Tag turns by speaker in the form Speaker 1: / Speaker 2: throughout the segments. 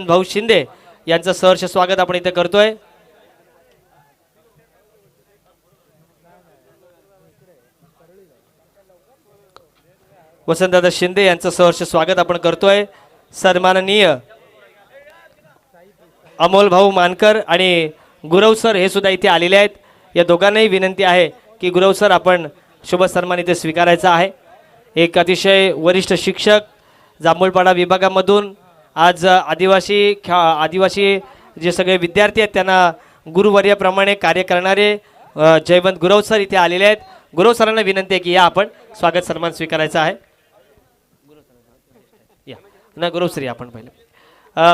Speaker 1: भाऊ शिंदे यांचं सहर्ष स्वागत आपण इथे करतोय। वसंतदादा शिंदे यांचं सहर्ष स्वागत आपण करतोय। सन्माननीय अमोल भाऊ मानकर आणि गुरव सर हे सुद्धा इथे आलेले आहेत। या दोघांनाही विनंती आहे की गुरव सर आपण शुभ सन्मान इथे स्वीकारायचा आहे। एक अतिशय वरिष्ठ शिक्षक जांभूळपाडा विभागामधून आज आदिवासी जे सगळे विद्यार्थी आहेत त्यांना गुरुवर्याप्रमाणे कार्य करणारे जयवंत गुरव सर इथे आलेले आहेत। गुरव सरांना विनंती आहे की या आपण स्वागत सन्मान स्वीकारायचा आहे। या ना गुरव सर आपण पहिले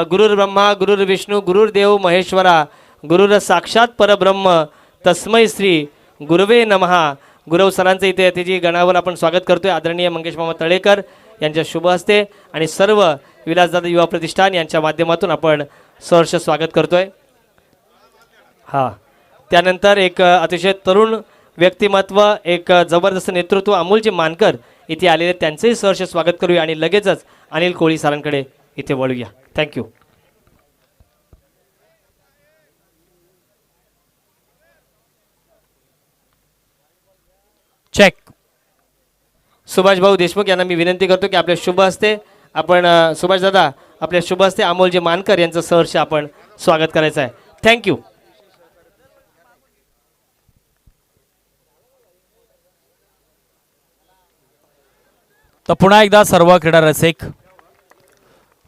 Speaker 1: गुरुर् ब्रह्मा गुरुर्विष्णू गुरुर्देव महेश्वरा गुरुर साक्षात परब्रह्म तस्मै श्री गुरुवे नमः। गुरव सरांचे इथे अतिथी गणावर आपण स्वागत करतोय। आदरणीय मंगेश मामा तळेकर यांच्या शुभ हस्ते आणि सर्व विलासदादा युवा प्रतिष्ठान यांच्या माध्यमातून आपण सहर्ष स्वागत करतोय। त्यानंतर एक अतिशय तरुण व्यक्तिमत्व एक जबरदस्त नेतृत्व अमोलजी मानकर इथे आलेले त्यांचेही सहर्ष स्वागत करूया आणि लगेचच अनिल कोळी सरांकडे इथे वळूया। थँक्यू। चेक। सुभाष भाऊ देशमुख यांना मी विनंती करतो की आपल्या शुभ हस्ते आपण सुभाष दादा आपल्या शुभ हस्ते अमोलजी मानकर यांचं सहर्ष आपण स्वागत करायचं आहे। थँक्यू।
Speaker 2: तर पुन्हा एकदा सर्व क्रीडा रसिक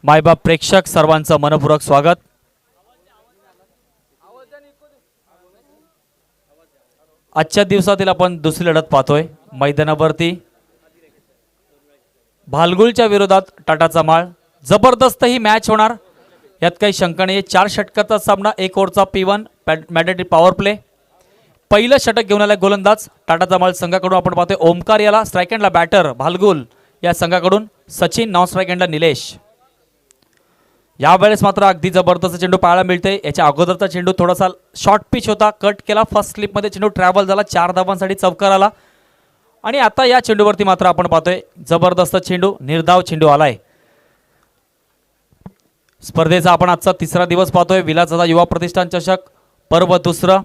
Speaker 2: मायबाप प्रेक्षक सर्वांचं मनपूर्वक स्वागत। आजच्या दिवसातील आपण दुसरी लढत पाहतोय। मैदानावरती भालगुलच्या विरोधात टाटाचा माळ। जबरदस्त ही मॅच होणार यात काही शंका नाही। 4 षटकाचा सामना 1 ओव्हरचा P1 मॅन्डेटरी पॉवर प्ले। पहिलं षटक घेऊन आला गोलंदाज टाटाचा माळ संघाकडून आपण पाहतोय ओमकार याला स्ट्राईक एंडला बॅटर भालगुल या संघाकडून सचिन नॉन स्ट्राईक एंडला निलेश। यावेळेस मात्र अगदी जबरदस्त चेंडू पाहायला मिळते। याच्या अगोदरचा चेंडू थोडासा शॉर्ट पिच होता कट केला फर्स्ट स्लिपमध्ये चेंडू ट्रॅव्हल झाला 4 धावांसाठी चौकार आला आणि आता या चेंडूवरती मात्र आपण पाहतोय जबरदस्त चेंडू निर्धाव चेंडू आलाय। स्पर्धेचा आपण आजचा तिसरा दिवस पाहतोय। विलासदादा युवा प्रतिष्ठान चषक पर्व दुसरं।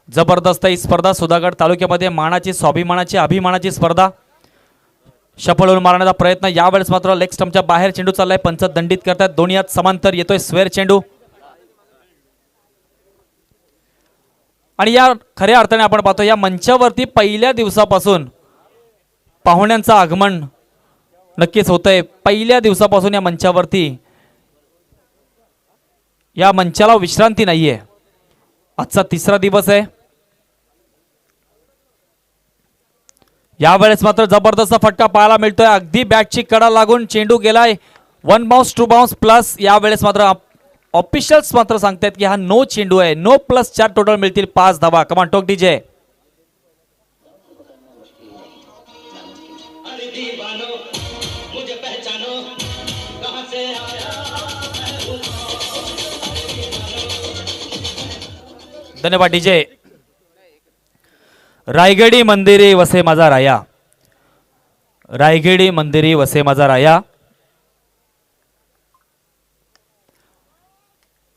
Speaker 2: जबरदस्त ही स्पर्धा सुधागड तालुक्यामध्ये मानाची स्वाभिमानाची अभिमानाची स्पर्धा। शफळून मारण्याचा प्रयत्न यावेळेस मात्र लेग स्टंपच्या बाहेर चेंडू चाललाय। पंच दंडित करतात दोन्ही हात समांतर येतोय स्क्वेअर चेंडू आणि या खऱ्या अर्थाने आपण पाहतो या मंचावरती पहिल्या दिवसापासून पाहुण्यांचं आगमन नक्कीच होतंय। पहिल्या दिवसापासून या मंचावरती या मंचाला विश्रांती नाहीये। आजचा तिसरा दिवस आहे। यावेळेस मात्र जबरदस्त फटका पाहायला मिळतोय अगदी बॅटची कडा लागून चेंडू गेलाय 1 बाउन्स 2 बाउन्स प्लस। यावेळेस मात्र ऑफिशियल्स मात्र सांगतात की हा नो चेंडू आहे। नो प्लस 4 टोटल मिळतील 5 धावा। कमान टोक डीजे। धन्यवाद डीजे। रायगडी मंदिरी वसे माझा राया। रायगडी मंदिरी वसे माझा राया।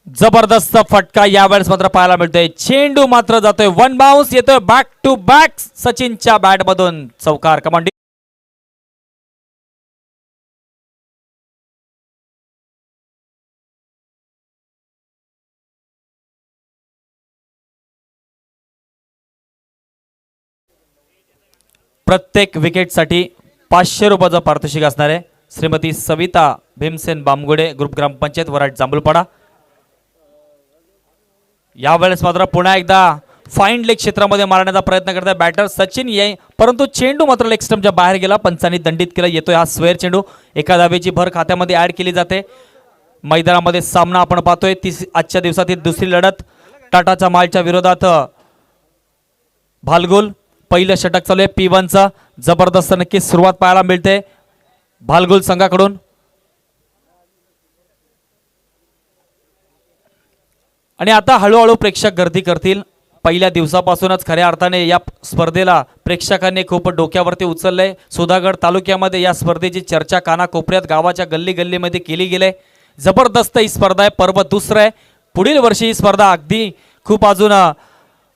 Speaker 2: जबरदस्त फटका यावेळेस मात्र पाहायला मिळतोय। चेंडू मात्र जातोय 1 बाउन्स येतोय बॅक टू बॅक सचिनच्या बॅट मधून चौकार। कमांड प्रत्येक विकेटसाठी 500 रुपयाचा पारितोषिक असणार आहे। श्रीमती सविता भीमसेन बामगुडे ग्रुप ग्रामपंचायत वराड जांभूळपाडा। यावेळेस मात्र पुन्हा एकदा फाईन लेग क्षेत्रामध्ये मारण्याचा प्रयत्न करताय बॅटर सचिन ये परंतु चेंडू मात्र लेग स्टंपच्या बाहेर गेला। पंचांनी दंडित केला। येतोय हा स्क्वेअर चेंडू। एका धावेची भर खात्यामध्ये ऍड केली जाते। मैदानामध्ये सामना आपण पाहतोय आजच्या दिवसातील दुसरी लढत टाटाच्या मालच्या विरोधात भालगुल। पहिलं षटक चालू आहे P1 चा। जबरदस्त नक्की सुरुवात पाहायला मिळते भालगुल संघाकडून आणि आता हळूहळू प्रेक्षक गर्दी करतील। पहिल्या दिवसापासूनच खऱ्या अर्थाने या स्पर्धेला प्रेक्षकांनी खूप डोक्यावरती उचलले। सुधागड तालुक्यामध्ये या स्पर्धेची चर्चा कानाकोपऱ्यात गावाच्या गल्ली गल्लीमध्ये केली गेली। जबरदस्त ही स्पर्धा आहे, पर्व दुसरं आहे. पुढील वर्षी ही स्पर्धा अगदी खूप अजून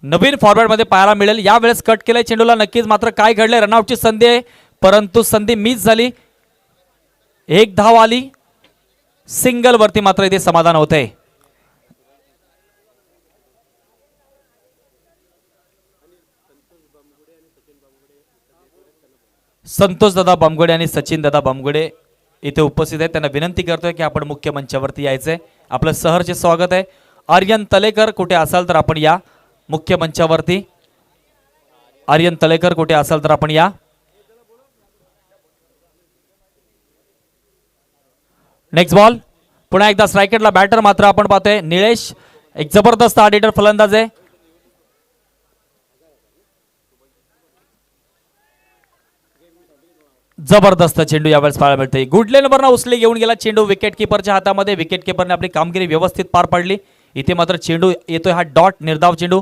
Speaker 2: नवीन फॉर्मॅटमध्ये पाहायला मिळेल. यावेळेस कट केलंय चेंडूला, नक्कीच मात्र काय घडलंय, रनआउटची संधी आहे परंतु संधी मिस झाली. एक धाव आली, सिंगल वरती मात्र इथे समाधान होते. संतोष दादा बामगोडे आणि सचिन दादा बामगोडे इथे उपस्थित आहेत. त्यांना विनंती करतोय की आपण मुख्य मंचावरती यायचंय. आपलं सहर्ष स्वागत आहे. आर्यन तलेकर कुठे असाल तर आपण या मुख्य मंचावरती. आर्यन तलेकर कुठे असाल तर आपण या. नेक्स्ट बॉल, पुन्हा एकदा स्ट्रायकरला बॅटर मात्र आपण पाहतोय निलेश, एक जबरदस्त आडिटर फलंदाज आहे. जबरदस्त चेंडू यावेळेस पाहायला मिळते. गुड लेनवरनं उचली घेऊन गेला चेंडू विकेट किपरच्या हातामध्ये. विकेट किपरने आपली कामगिरी व्यवस्थित पार पाडली. इथे मात्र चेंडू येतोय हा डॉट निर्धाव चेंडू.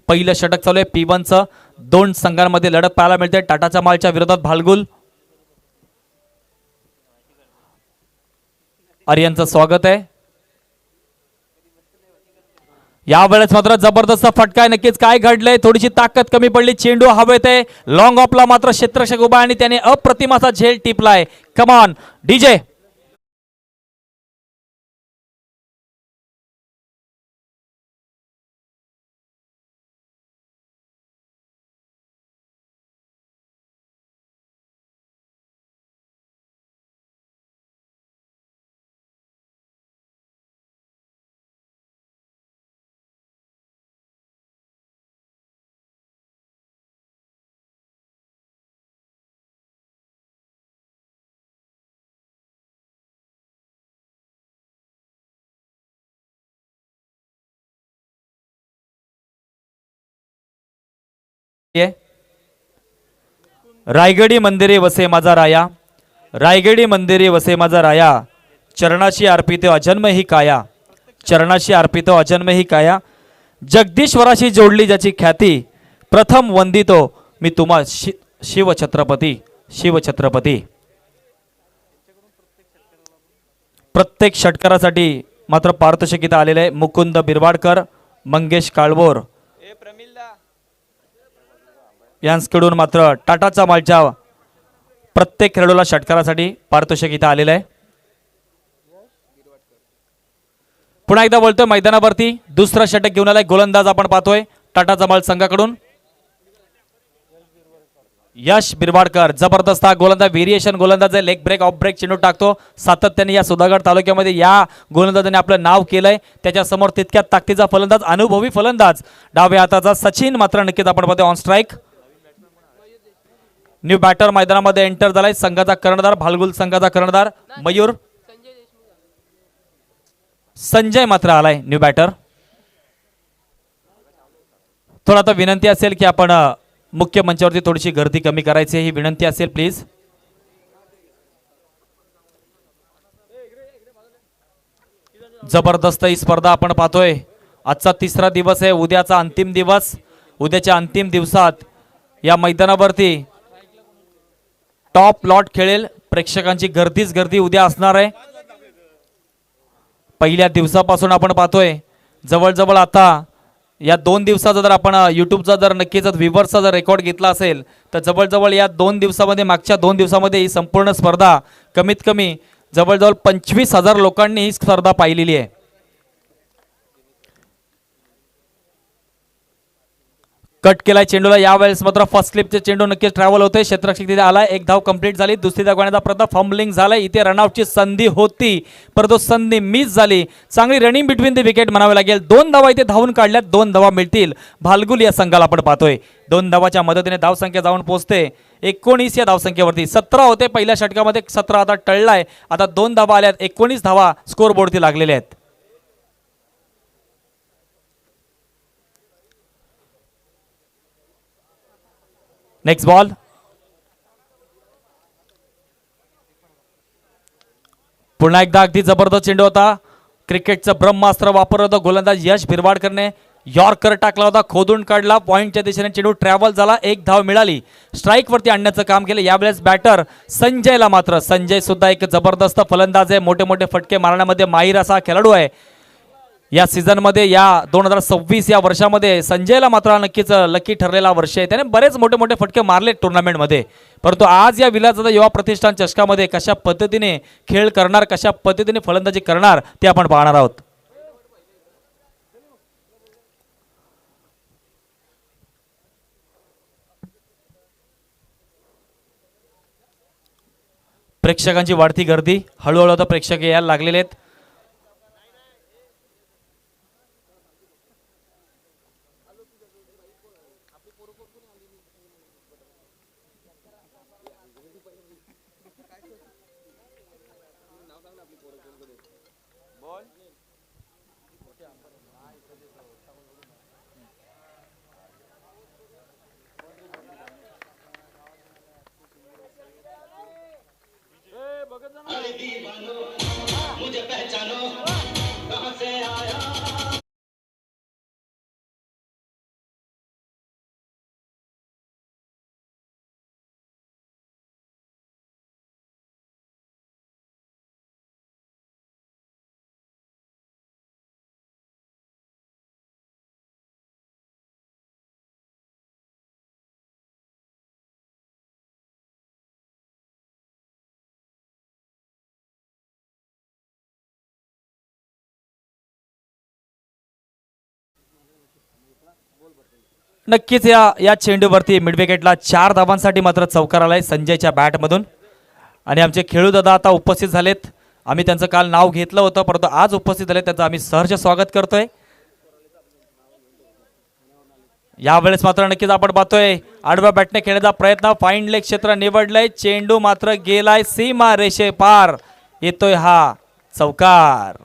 Speaker 2: पहिलं षटक चालू आहे P1चं. दोन संघांमध्ये लढत पाहायला मिळते. टाटाच्या मालच्या विरोधात भालगुल. आर्यनचं स्वागत आहे. यावेळेस मात्र जबरदस्त फटका आहे. नक्कीच काय घडलंय, थोडीशी ताकद कमी पडली. चेंडू हवेत आहे. लॉंग ऑफला मात्र क्षेत्ररक्षक उभा आणि त्याने अप्रतिम असा झेल टिपलाय. Come on DJ. रायगडी मंदिरे वसे माझा राया, रायगडी मंदिरे वसे माझा राया, चरणाशी अर्पित अजन्म ही काया, चरणाशी अर्पित अजन्म ही काया, जगदीश्वराशी जोडली ज्याची ख्याती, प्रथम वंदितो मी तुम्हा शिवछत्रपती, शिवछत्रपती. प्रत्येक षटकारासाठी मात्र पारितोषिक आलेले आहे. मुकुंद बिरवाडकर, मंगेश काळभोर यांकडून मात्र टाटाचा मालच्या प्रत्येक खेळाडूला षटकारासाठी पारितोषिक इथं आलेलं आहे. पुन्हा एकदा बोलतोय मैदानावरती दुसरा षटक घेऊन आलाय गोलंदाज आपण पाहतोय टाटाचा माल संघाकडून यश बिरवाडकर. जबरदस्त हा गोलंदाज, व्हेरिएशन गोलंदाज आहे. लेग ब्रेक ऑफ ब्रेक चेंडू टाकतो सातत्याने. या सुधागड तालुक्यामध्ये या गोलंदाजाने आपलं नाव केलंय. त्याच्या समोर तितक्या ताकदीचा फलंदाज, अनुभवी फलंदाज डाव्या हाताचा सचिन मात्र नक्कीच आपण पाहतोय ऑन स्ट्राईक. न्यू बॅटर मैदानामध्ये एंटर झालाय. संघाचा कर्णधार भालगुल, संघाचा कर्णधार मयूर. संजय मात्र आलाय न्यू बॅटर. थोडा आता विनंती असेल की आपण मुख्य मंचावरती थोडीशी गर्दी कमी करायची ही विनंती असेल प्लीज. जबरदस्त ही स्पर्धा आपण पाहतोय. आजचा तिसरा दिवस आहे, उद्याचा अंतिम दिवस. उद्याच्या अंतिम दिवसात या मैदानावरती टॉप लॉट खेळेल. प्रेक्षकांची गर्दीच गर्दी उद्या असणार आहे. पहिल्या दिवसापासून आपण पाहतोय जवळजवळ आता या 2 दिवसाचा जर आपण यूट्यूबचा जर नक्कीच व्ह्यूवर्सचा जर रेकॉर्ड घेतला असेल तर जवळजवळ या 2 दिवसामध्ये, मागच्या 2 दिवसामध्ये ही संपूर्ण स्पर्धा कमीत कमी जवळजवळ 25,000 लोकांनी ही स्पर्धा पाहिलेली आहे. कट केलाय चेंडूला. यावेळेस मात्र फर्स्ट स्लिपचे चेंडू नक्कीच ट्रॅव्हल होते. क्षेत्ररक्षक तिथे आलाय. एक धाव कंप्लीट झाली. दुसरी धाव घेण्याचा प्रयत्न, फंबलिंग झालाय. इथे रनआउटची संधी होती परंतु संधी मिस झाली. चांगली रनिंग बिटवीन द विकेट म्हणावे लागेल. 2 धावा इथे धावून काढल्यात. 2 धावा मिळतील भालगुल या संघाला आपण पाहतोय. 2 धावाच्या मदतीने धावसंख्या जाऊन पोहोचते 19 या धावसंख्येवरती. 17 होते पहिल्या षटकामध्ये, 17 आता टळलाय. आता 2 धावा आल्यात. 19 धावा स्कोर बोर्डती लागलेल्या आहेत. नेक्स्ट बॉल, पुन्हा एकदा अगदी जबरदस्त चेंडू होता. क्रिकेटचं ब्रह्मास्त्र वापरलं होतं गोलंदाज यश बिरवाडकरने. यॉर्कर टाकला होता, खोदून काढला, पॉइंटच्या दिशेने चेंडू ट्रॅव्हल झाला, एक धाव मिळाली, स्ट्राईक वरती आणण्याचं काम केलं यावेळेस बॅटर संजयला. मात्र संजय सुद्धा एक जबरदस्त फलंदाज आहे, मोठे मोठे फटके मारण्यामध्ये माहीर असा खेळाडू आहे. या सीझनमध्ये या 2026 या वर्षामध्ये संजयला मात्र नक्कीच लकी ठरलेला वर्ष आहे. त्याने बरेच मोठे मोठे फटके मारले टुर्नामेंटमध्ये. परंतु आज या विलासदादा युवा प्रतिष्ठान चषकामध्ये कशा पद्धतीने खेळ करणार, कशा पद्धतीने फलंदाजी करणार ते आपण पाहणार आहोत. प्रेक्षकांची वाढती गर्दी, हळूहळू आता प्रेक्षक यायला लागलेले आहेत. नक्कीच या चेंडूवरती मिड विकेटला 4 धावांसाठी मात्र चौकार आलाय संजयच्या बॅटमधून. आणि आमचे खेळू दादा आता उपस्थित झालेत. आम्ही त्यांचं काल नाव घेतलं होतं, परंतु आज उपस्थित झाले, त्यांचं आम्ही सहर्ष स्वागत करतोय. यावेळेस मात्र नक्कीच आपण पाहतोय आडव्या बॅटने खेळण्याचा प्रयत्न, फाईन लेग क्षेत्र निवडलंय, चेंडू मात्र गेलाय सीमा रेषे पार, येतोय हा चौकार.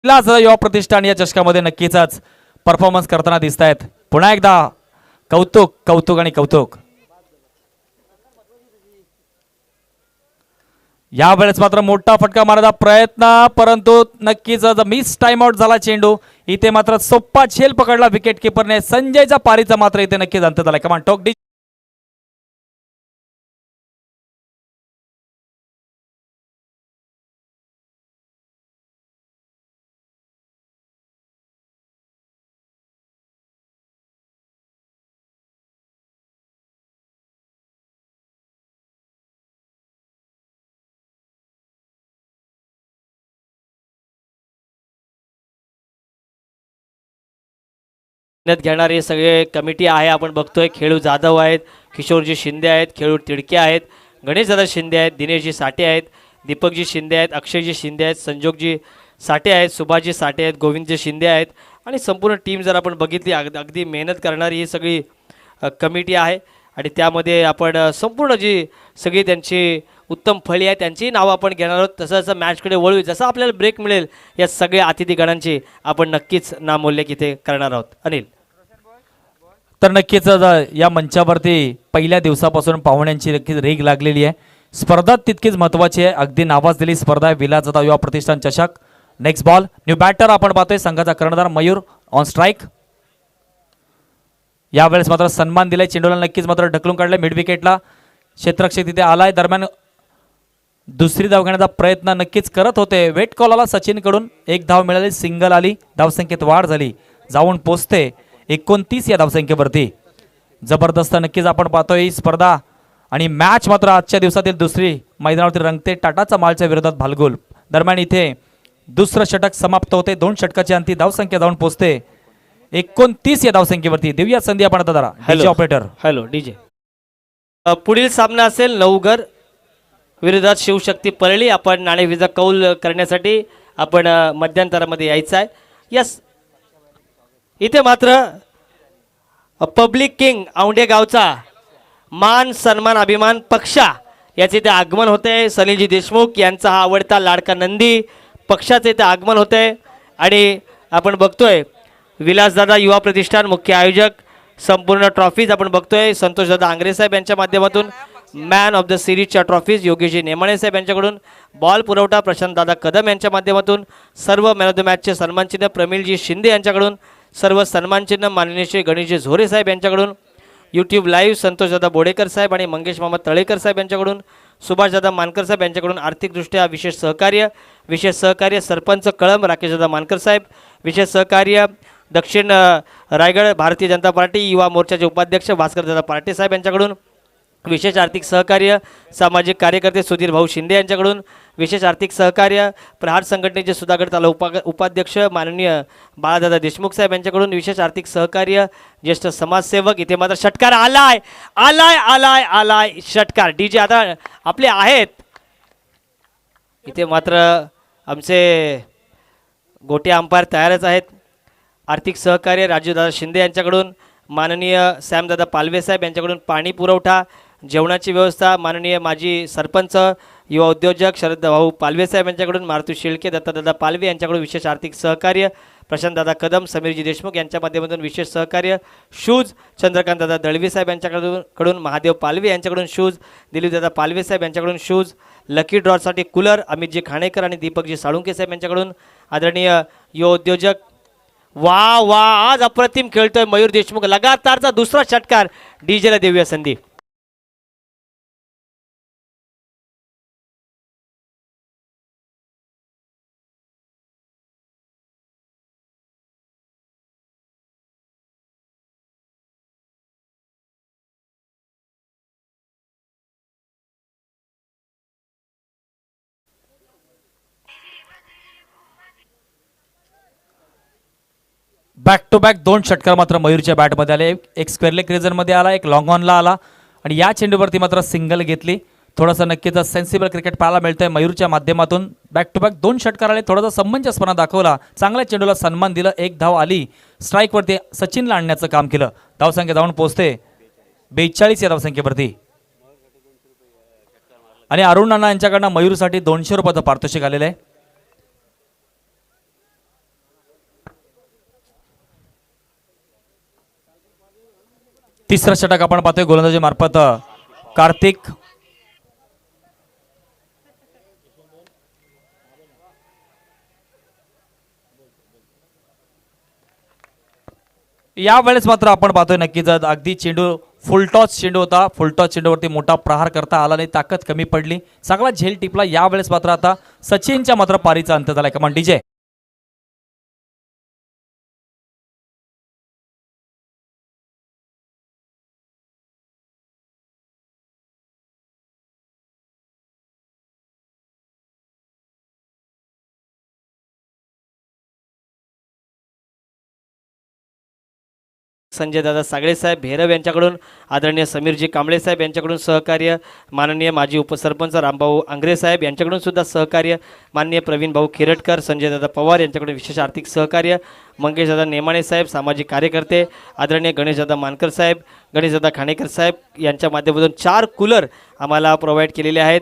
Speaker 2: युवा प्रतिष्ठान या चषकामध्ये नक्कीच परफॉर्मन्स करताना दिसत आहेत. पुन्हा एकदा कौतुक कौतुक आणि कौतुक. यावेळेस मात्र मोठा फटका मारण्याचा प्रयत्न, परंतु नक्कीच मिस टाइम आउट झाला चेंडू. इथे मात्र सोप्पा झेल पकडला विकेट किपरने. संजयचा पारीचा मात्र इथे नक्कीच अंत झाला. कमान टोक डी.
Speaker 1: मेहनत घेणारे सगळे कमिटी आहे. आपण बघतोय खेळू जाधव आहेत, किशोरजी शिंदे आहेत, खेळू तिडके आहेत, गणेशदादा शिंदे आहेत, दिनेशजी साठे आहेत, दीपकजी शिंदे आहेत, अक्षयजी शिंदे आहेत, संजोगजी साठे आहेत, सुभाषजी साठे आहेत, गोविंदजी शिंदे आहेत. आणि संपूर्ण टीम जर आपण बघितली अगदी मेहनत करणारी ही सगळी कमिटी आहे. आणि त्यामध्ये आपण संपूर्ण जी सगळी त्यांची उत्तम फळी आहे त्यांचीही नावं आपण घेणार आहोत. तसं जसं मॅचकडे वळू, जसं आपल्याला ब्रेक मिळेल या सगळ्या अतिथीगणांची आपण नक्कीच नामोल्लेख इथे करणार आहोत. अनिल.
Speaker 2: तर नक्कीच या मंचावरती पहिल्या दिवसापासून पाहुण्यांची नक्कीच रेग लागलेली आहे. स्पर्धा तितकीच महत्त्वाची आहे. अगदी नावाजलेली स्पर्धा आहे विलासदादा युवा प्रतिष्ठान चषक. नेक्स्ट बॉल, न्यू बॅटर आपण पाहतोय संघाचा कर्णधार मयूर ऑन स्ट्राईक. यावेळेस मात्र सन्मान दिलाय चेंडूला, नक्कीच मात्र ढकलून काढलाय मिड विकेटला. क्षेत्ररक्षक तिथे आलाय. दरम्यान दुसरी धाव घेण्याचा प्रयत्न नक्कीच करत होते. वेट कॉल आला सचिनकडून, एक धाव मिळाली, सिंगल आली, धावसंख्येत वाढ झाली, जाऊन पोचते 29 या धावसंख्येवरती. जबरदस्त नक्कीच आपण पाहतोय ही स्पर्धा. आणि मॅच मात्र आजच्या दिवसातील दुसरी मैदानावरती रंगते टाटाचा मालच्या विरोधात भालगोल. दरम्यान इथे दुसरं षटक समाप्त होते. 2 षटकाची अंती धावसंख्या जाऊन पोचते 29 या धावसंख्येवरती. देऊया संधी आपण आता जरा.
Speaker 1: Hello
Speaker 2: operator.
Speaker 1: Hello DJ. पुढील सामना असेल नवघर विरोधात शिवशक्ती परळी. आपण नाणेफीचा कौल करण्यासाठी आपण मध्यंतरामध्ये यायचं आहे. यस, इथे मात्र पब्लिक किंग औंढे गावचा मान सन्मान अभिमान पक्षा याचे ते आगमन होते. सलीलजी देशमुख यांचा हा आवडता लाडका नंदी पक्षाचे ते आगमन होते. आणि आपण बघतोय विलासदादा युवा प्रतिष्ठान मुख्य आयोजक संपूर्ण ट्रॉफीज आपण बघतोय संतोषदादा आंग्रे साहेब यांच्या माध्यमातून man of the सिरीजच्या trophies Yogeshji Nemane साहेब यांच्याकडून बॉल पुरवठा प्रशांतदादा कदम यांच्या माध्यमातून सर्व मॅन ऑफ द मॅचचे सन्मानचिन्ह प्रमिलजी शिंदे यांच्याकडून सर्व सन्मानचिन्ह माननीय श्री गणेशजी झोरे साहेब यांच्याकडून यूट्यूब लाईव्ह संतोषदादा बोडेकर साहेब आणि मंगेश मामा तळेकर साहेब यांच्याकडून सुभाषदादा मानकर साहेब यांच्याकडून आर्थिकदृष्ट्या विशेष सहकार्य सरपंच कळंब राकेशदादा मानकर साहेब. विशेष सहकार्य दक्षिण रायगड भारतीय जनता पार्टी युवा मोर्चाचे उपाध्यक्ष भास्करदादा पार्टे साहेब यांच्याकडून. विशेष आर्थिक सहकार्य सामाजिक कार्यकर्ते सुधीर भाऊ शिंदे यांच्याकडून. विशेष आर्थिक सहकार्य प्रहार संघटनेचे सुधागड तालुका उपाध्यक्ष माननीय बाळादादा देशमुख साहेब यांच्याकडून. विशेष आर्थिक सहकार्य ज्येष्ठ समाजसेवक. इथे मात्र षटकार आलाय आलाय आलाय आलाय षटकार. डीजे आता आपले आहेत. इथे मात्र आमचे गोटे अंपायर तयारच आहेत. आर्थिक सहकार्य राजूदादा शिंदे यांच्याकडून. माननीय सॅमदादा पालवे साहेब यांच्याकडून पाणी पुरवठा जेवणाची व्यवस्था माननीय माजी सरपंच युवा उद्योजक शरद भाऊ पालवे साहेब यांच्याकडून. मारुती शेळके दत्तादादा पालवे यांच्याकडून विशेष आर्थिक सहकार्य प्रशांतदादा कदम समीरजी देशमुख यांच्या माध्यमातून विशेष सहकार्य शूज चंद्रकांतदादा दळवी साहेब यांच्याकडून. महादेव पालवे यांच्याकडून शूज. दिलीपदादा पालवे साहेब यांच्याकडून शूज. लकी ड्रॉसाठी कूलर अमितजी खाणेकर आणि दीपकजी साळुंके साहेब यांच्याकडून. आदरणीय युवा उद्योजक वा वा आज अप्रतिम खेळतोय मयूर देशमुख. लगातारचा दुसरा षटकार. डीजेला देऊया संधी.
Speaker 2: बॅक टू बॅक दोन षटकार मात्र मयूरच्या बॅटमध्ये आले. एक स्क्वेअर लेग रिजनमध्ये आला, एक लॉंग ऑनला आला आणि या चेंडूवरती मात्र सिंगल घेतली. थोडासा नक्कीच सेन्सिबल क्रिकेट पाहायला मिळतंय मयूरच्या माध्यमातून. बॅक टू बॅक दोन षटकार आले, थोडासा समंजसपणा दाखवला, चांगल्या चेंडूला सन्मान दिलं. एक धाव आली, स्ट्राईकवरती सचिनला आणण्याचं काम केलं. धावसंख्या जाऊन पोहोचते 42 या धावसंख्येवरती. आणि अरुण नाना यांच्याकडनं मयूरसाठी 200 रुपयाचं पारितोषिक आलेलं आहे. तिसरा षटक आपण पाहतोय गोलंदाजी मार्फत कार्तिक. यावेळेस मात्र आपण पाहतोय नक्कीच अगदी चेंडू फुलटॉस चेंडू होता. फुलटॉस चेंडूवरती मोठा प्रहार करता आला नाही, ताकद कमी पडली, सगळा झेल टिपला. यावेळेस मात्र आता सचिनच्या मात्र पारीचा अंत झालाय. कमान डीजे.
Speaker 1: संजय दादा सागळे साहेब भेरव यांच्याकडून. आदरणीय समीरजी कांबळे साहेब यांच्याकडून सहकार्य. माननीय माजी उपसरपंच रामभाऊ आंग्रे साहेब यांच्याकडून सुद्धा सहकार्य. माननीय प्रवीण भाऊ खिरटकर संजय दादा पवार यांच्याकडून विशेष आर्थिक सहकार्य. मंगेश दादा नेमाणे साहेब सामाजिक कार्यकर्ते. आदरणीय गणेशदादा मानकर साहेब गणेशदादा खाणेकर साहेब यांच्या माध्यमातून 4 कूलर आम्हाला प्रोव्हाइड केलेले आहेत.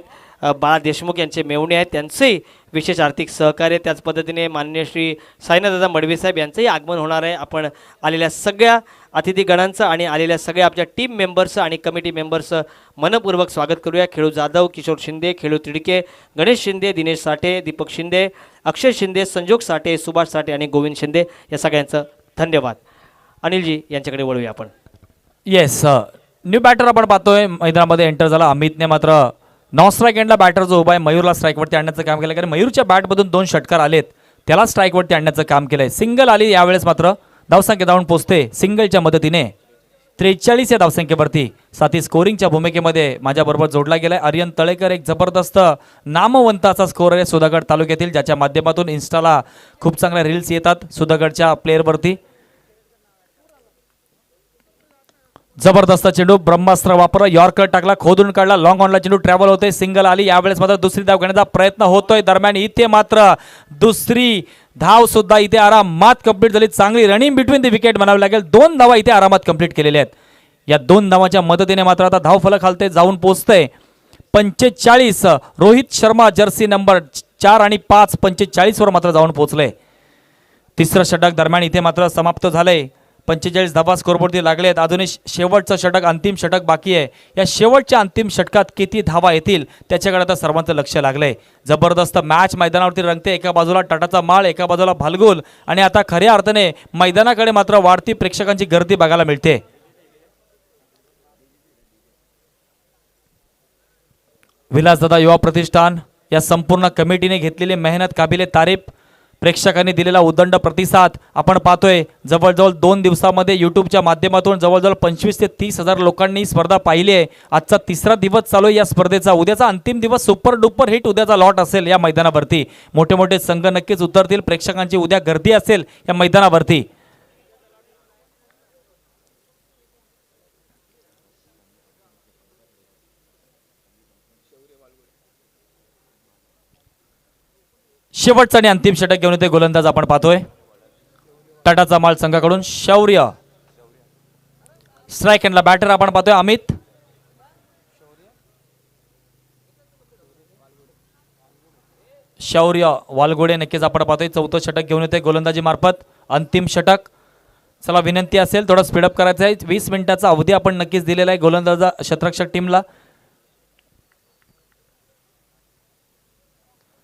Speaker 1: बाळा देशमुख यांचे मेवणे आहेत, त्यांचेही विशेष आर्थिक सहकार्य. त्याच पद्धतीने माननीय श्री साईनाथदादा मडवी साहेब यांचंही आगमन होणार आहे. आपण आलेल्या सगळ्या अतिथीगणांचं आणि आलेल्या सगळ्या आपल्या टीम मेंबर्सचं आणि कमिटी मेंबर्सचं मनपूर्वक स्वागत करूया. खेळू जाधव, किशोर शिंदे, खेळू तिडके, गणेश शिंदे, दिनेश साठे, दीपक शिंदे, अक्षय शिंदे, संजोग साठे, सुभाष साठे आणि गोविंद शिंदे या सगळ्यांचं धन्यवाद. अनिलजी यांच्याकडे वळूया आपण.
Speaker 2: येस, न्यू बॅटर आपण पाहतोय मैदानामध्ये एंटर झाला. अमितने मात्र नॉन स्ट्राईक एंडला बॅटर जो उभा आहे मयूरला स्ट्राईकवरती आणण्याचं काम केलं, कारण मयूरच्या बॅटमधून 2 षटकार आलेत, त्याला स्ट्राईकवरती आणण्याचं काम केलंय. सिंगल आली यावेळेस मात्र धावसंख्या जाऊन पोहोचते सिंगलच्या मदतीने 43 या धावसंख्येवरती. साथी स्कोरिंगच्या भूमिकेमध्ये माझ्याबरोबर जोडला गेलाय आर्यन तळेकर. एक जबरदस्त नामवंत असा स्कोरर आहे सुधागड तालुक्यातील, ज्याच्या माध्यमातून इन्स्टाला खूप चांगल्या रील्स येतात सुधागडच्या प्लेअरवरती. जबरदस्त चेंडू, ब्रह्मास्त्र वापर, यॉर्कर टाकला, खोदून काढला, लॉंग ऑनला चेंडू ट्रॅव्हल होते, सिंगल आली. यावेळेस मात्र दुसरी धाव घेण्याचा प्रयत्न होतोय. दरम्यान इथे मात्र दुसरी धाव सुद्धा इथे आरामात कंप्लीट झाली. चांगली रनिंग बिटवीन द विकेट म्हणावी लागेल. 2 धावा इथे आरामात कंप्लीट केलेल्या आहेत. या 2 धावांच्या मदतीने मात्र आता धावफलक खालते जाऊन पोहोचतंय 45. रोहित शर्मा जर्सी नंबर 4 आणि 5 45 वर मात्र जाऊन पोहोचले. तिसरं षटक दरम्यान इथे मात्र समाप्त झालंय. 45 धावा स्कोरबोर्डवरती लागले आहेत. अजूनही शेवटचं षटक, अंतिम षटक बाकी आहे. या शेवटच्या अंतिम षटकात किती धावा येतील त्याच्याकडे आता सर्वांचं लक्ष लागलंय. जबरदस्त मॅच मैदानावरती रंगते. एका बाजूला टाटाचा माळ, एका बाजूला भालगुल आणि आता खऱ्या अर्थाने मैदानाकडे मात्र वाढती प्रेक्षकांची गर्दी बघायला मिळते. विलासदादा युवा प्रतिष्ठान या संपूर्ण कमिटीने घेतलेली मेहनत काबिले तारीफ, प्रेक्षकांनी दिलेला उदंड प्रतिसाद आपण पाहतोय. जवळजवळ 2 दिवसामध्ये यूट्यूबच्या माध्यमातून जवळजवळ 25 ते 30 हजार लोकांनी स्पर्धा पाहिली आहे. आजचा 3रा दिवस चालू आहे या स्पर्धेचा. उद्याचा अंतिम दिवस सुपर डुपर हिट उद्याचा लॉट असेल या मैदानावरती. मोठे मोठे संघ नक्कीच उतरतील. प्रेक्षकांची उद्या गर्दी असेल या मैदानावरती. शेवटचा आणि अंतिम षटक घेऊन येते गोलंदाज आपण पाहतोय. टाटाचा माल संघाकडून शौर्य. स्ट्राईक एंडला बॅटर आपण पाहतोय अमित. शौर्य वालगोडे नक्कीच आपण पाहतोय. 4थं षटक घेऊन येते गोलंदाजी मार्फत. अंतिम षटक. चला विनंती असेल थोडं स्पीडअप करायचं आहे. 20 मिनिटाचा अवधी आपण नक्कीच दिलेला आहे गोलंदाजा क्षेत्ररक्षक टीमला.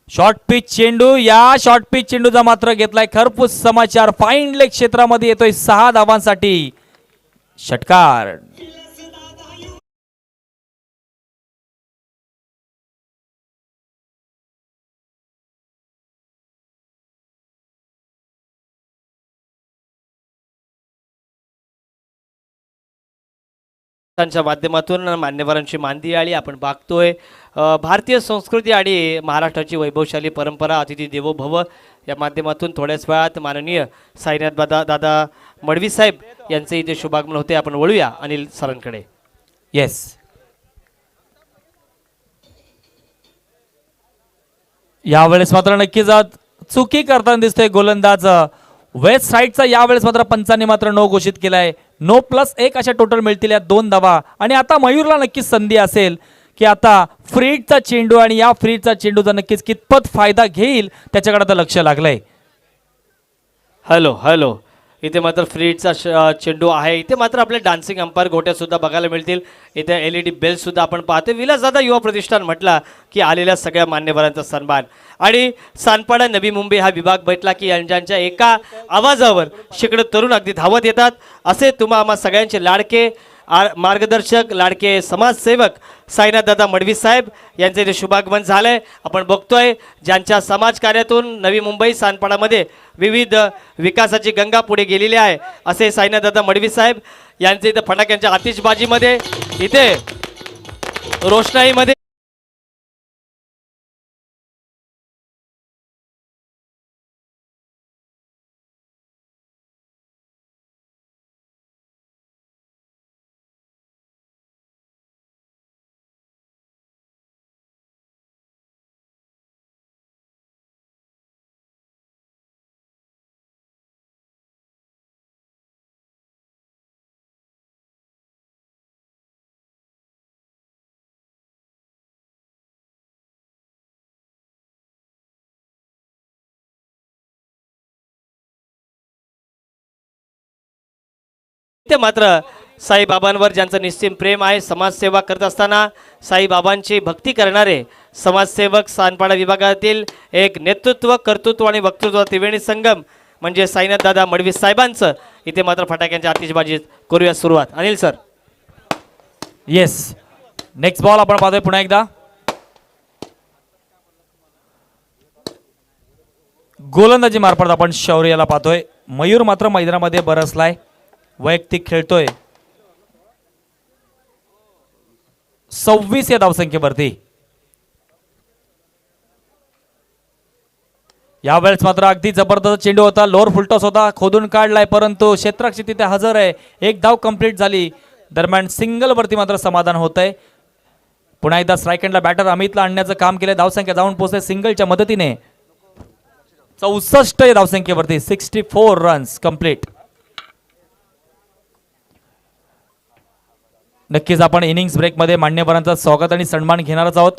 Speaker 2: शॉर्ट पिच चेंडू. या शॉर्ट पिच चेंडूचा मात्र घेतलाय खरपूस समाचार. फाईन लेग क्षेत्रामध्ये येतोय 6 धावांसाठी षटकार.
Speaker 1: त्यांच्या माध्यमातून मान्यवरांची मांदी आली आपण बघतोय. भारतीय संस्कृती आणि महाराष्ट्राची वैभवशाली परंपरा अतिथी देवो भव या माध्यमातून थोड्याच वेळात माननीय साईनाथ दादा मडवी साहेब यांचे इथे शुभागमन होते. आपण वळूया अनिल सरांकडे.
Speaker 2: येस, यावेळेस मात्र नक्कीच चुकी करताना दिसतोय गोलंदाज वेस्ट साईडचा. यावेळेस मात्र पंचांनी मात्र नो घोषित केलाय. नो +1 अशा टोटल मिळतील या 2 धावा. आणि आता मयूरला नक्कीच संधी असेल की आता फ्रीडचा चेंडू आणि या फ्रीडचा चेंडूचा नक्कीच कितपत फायदा घेईल त्याच्याकडे आता लक्ष लागलंय.
Speaker 1: हॅलो हॅलो, इथे मात्र फ्रीडचा चेंडू आहे. इथे मात्र आपले डान्सिंग अंपायर गोट्या सुद्धा बघायला मिळतील. इथे LED बेल सुद्धा आपण पाहतोय. विलासदादा युवा प्रतिष्ठान म्हटला की आलेल्या सगळ्या मान्यवरांचा सन्मान. आणि सानपाडा नवी मुंबई हा विभाग भेटला की यांच्या एका आवाजावर शेकडो तरुण अगदी धावत येतात. असे तुम्हा आम्हा सगळ्यांचे लाडके मार्गदर्शक, लाडके समाजसेवक साईनाथदादा मडवी साहेब यांचे इथे शुभागमन झालंय. आपण बघतोय ज्यांच्या समाजकार्यातून नवी मुंबई सानपाडामध्ये विविध विकासाची गंगा पुढे गेलेली आहे असे साईनाथदादा मडवी साहेब यांचे इथे फटाक्यांच्या आतिषबाजीमध्ये, इथे रोषणाईमध्ये ते मात्र साईबाबांवर ज्यांचं निश्चित प्रेम आहे, समाजसेवा करत असताना साईबाबांची भक्ती करणारे समाजसेवक सानपाडा विभागातील एक नेतृत्व, कर्तृत्व आणि वक्तृत्व त्रिवेणी संगम म्हणजे साईनाथदादा मडवी साहेबांचं इथे मात्र फटाक्यांच्या आतिषबाजीत करूया सुरुवात. Anil sir.
Speaker 2: Yes, next ball आपण पाहतोय पुन्हा एकदा. गोलंदाजी मार्फत आपण शौर्याला पाहतोय. मयूर मात्र मैदानामध्ये बरसलाय, वैयक्तिक खेळतोय. 26 या धावसंख्येवरती. यावेळेस मात्र अगदी जबरदस्त चेंडू होता, लोअर फुलटॉस होता, खोदून काढलाय परंतु क्षेत्ररक्षक तिथे हजर आहे. 1 धाव कंप्लीट झाली. दरम्यान सिंगलवरती मात्र समाधान होत आहे. पुन्हा एकदा स्ट्राईक एंडला बॅटर अमितला आणण्याचं काम केलं. धावसंख्या जाऊन पोहोचते सिंगलच्या मदतीने 64 या धावसंख्येवरती. 64 रन्स कंप्लीट. नक्कीच आपण इनिंग्स ब्रेकमध्ये मान्यवरांचं स्वागत आणि सन्मान घेणारच आहोत.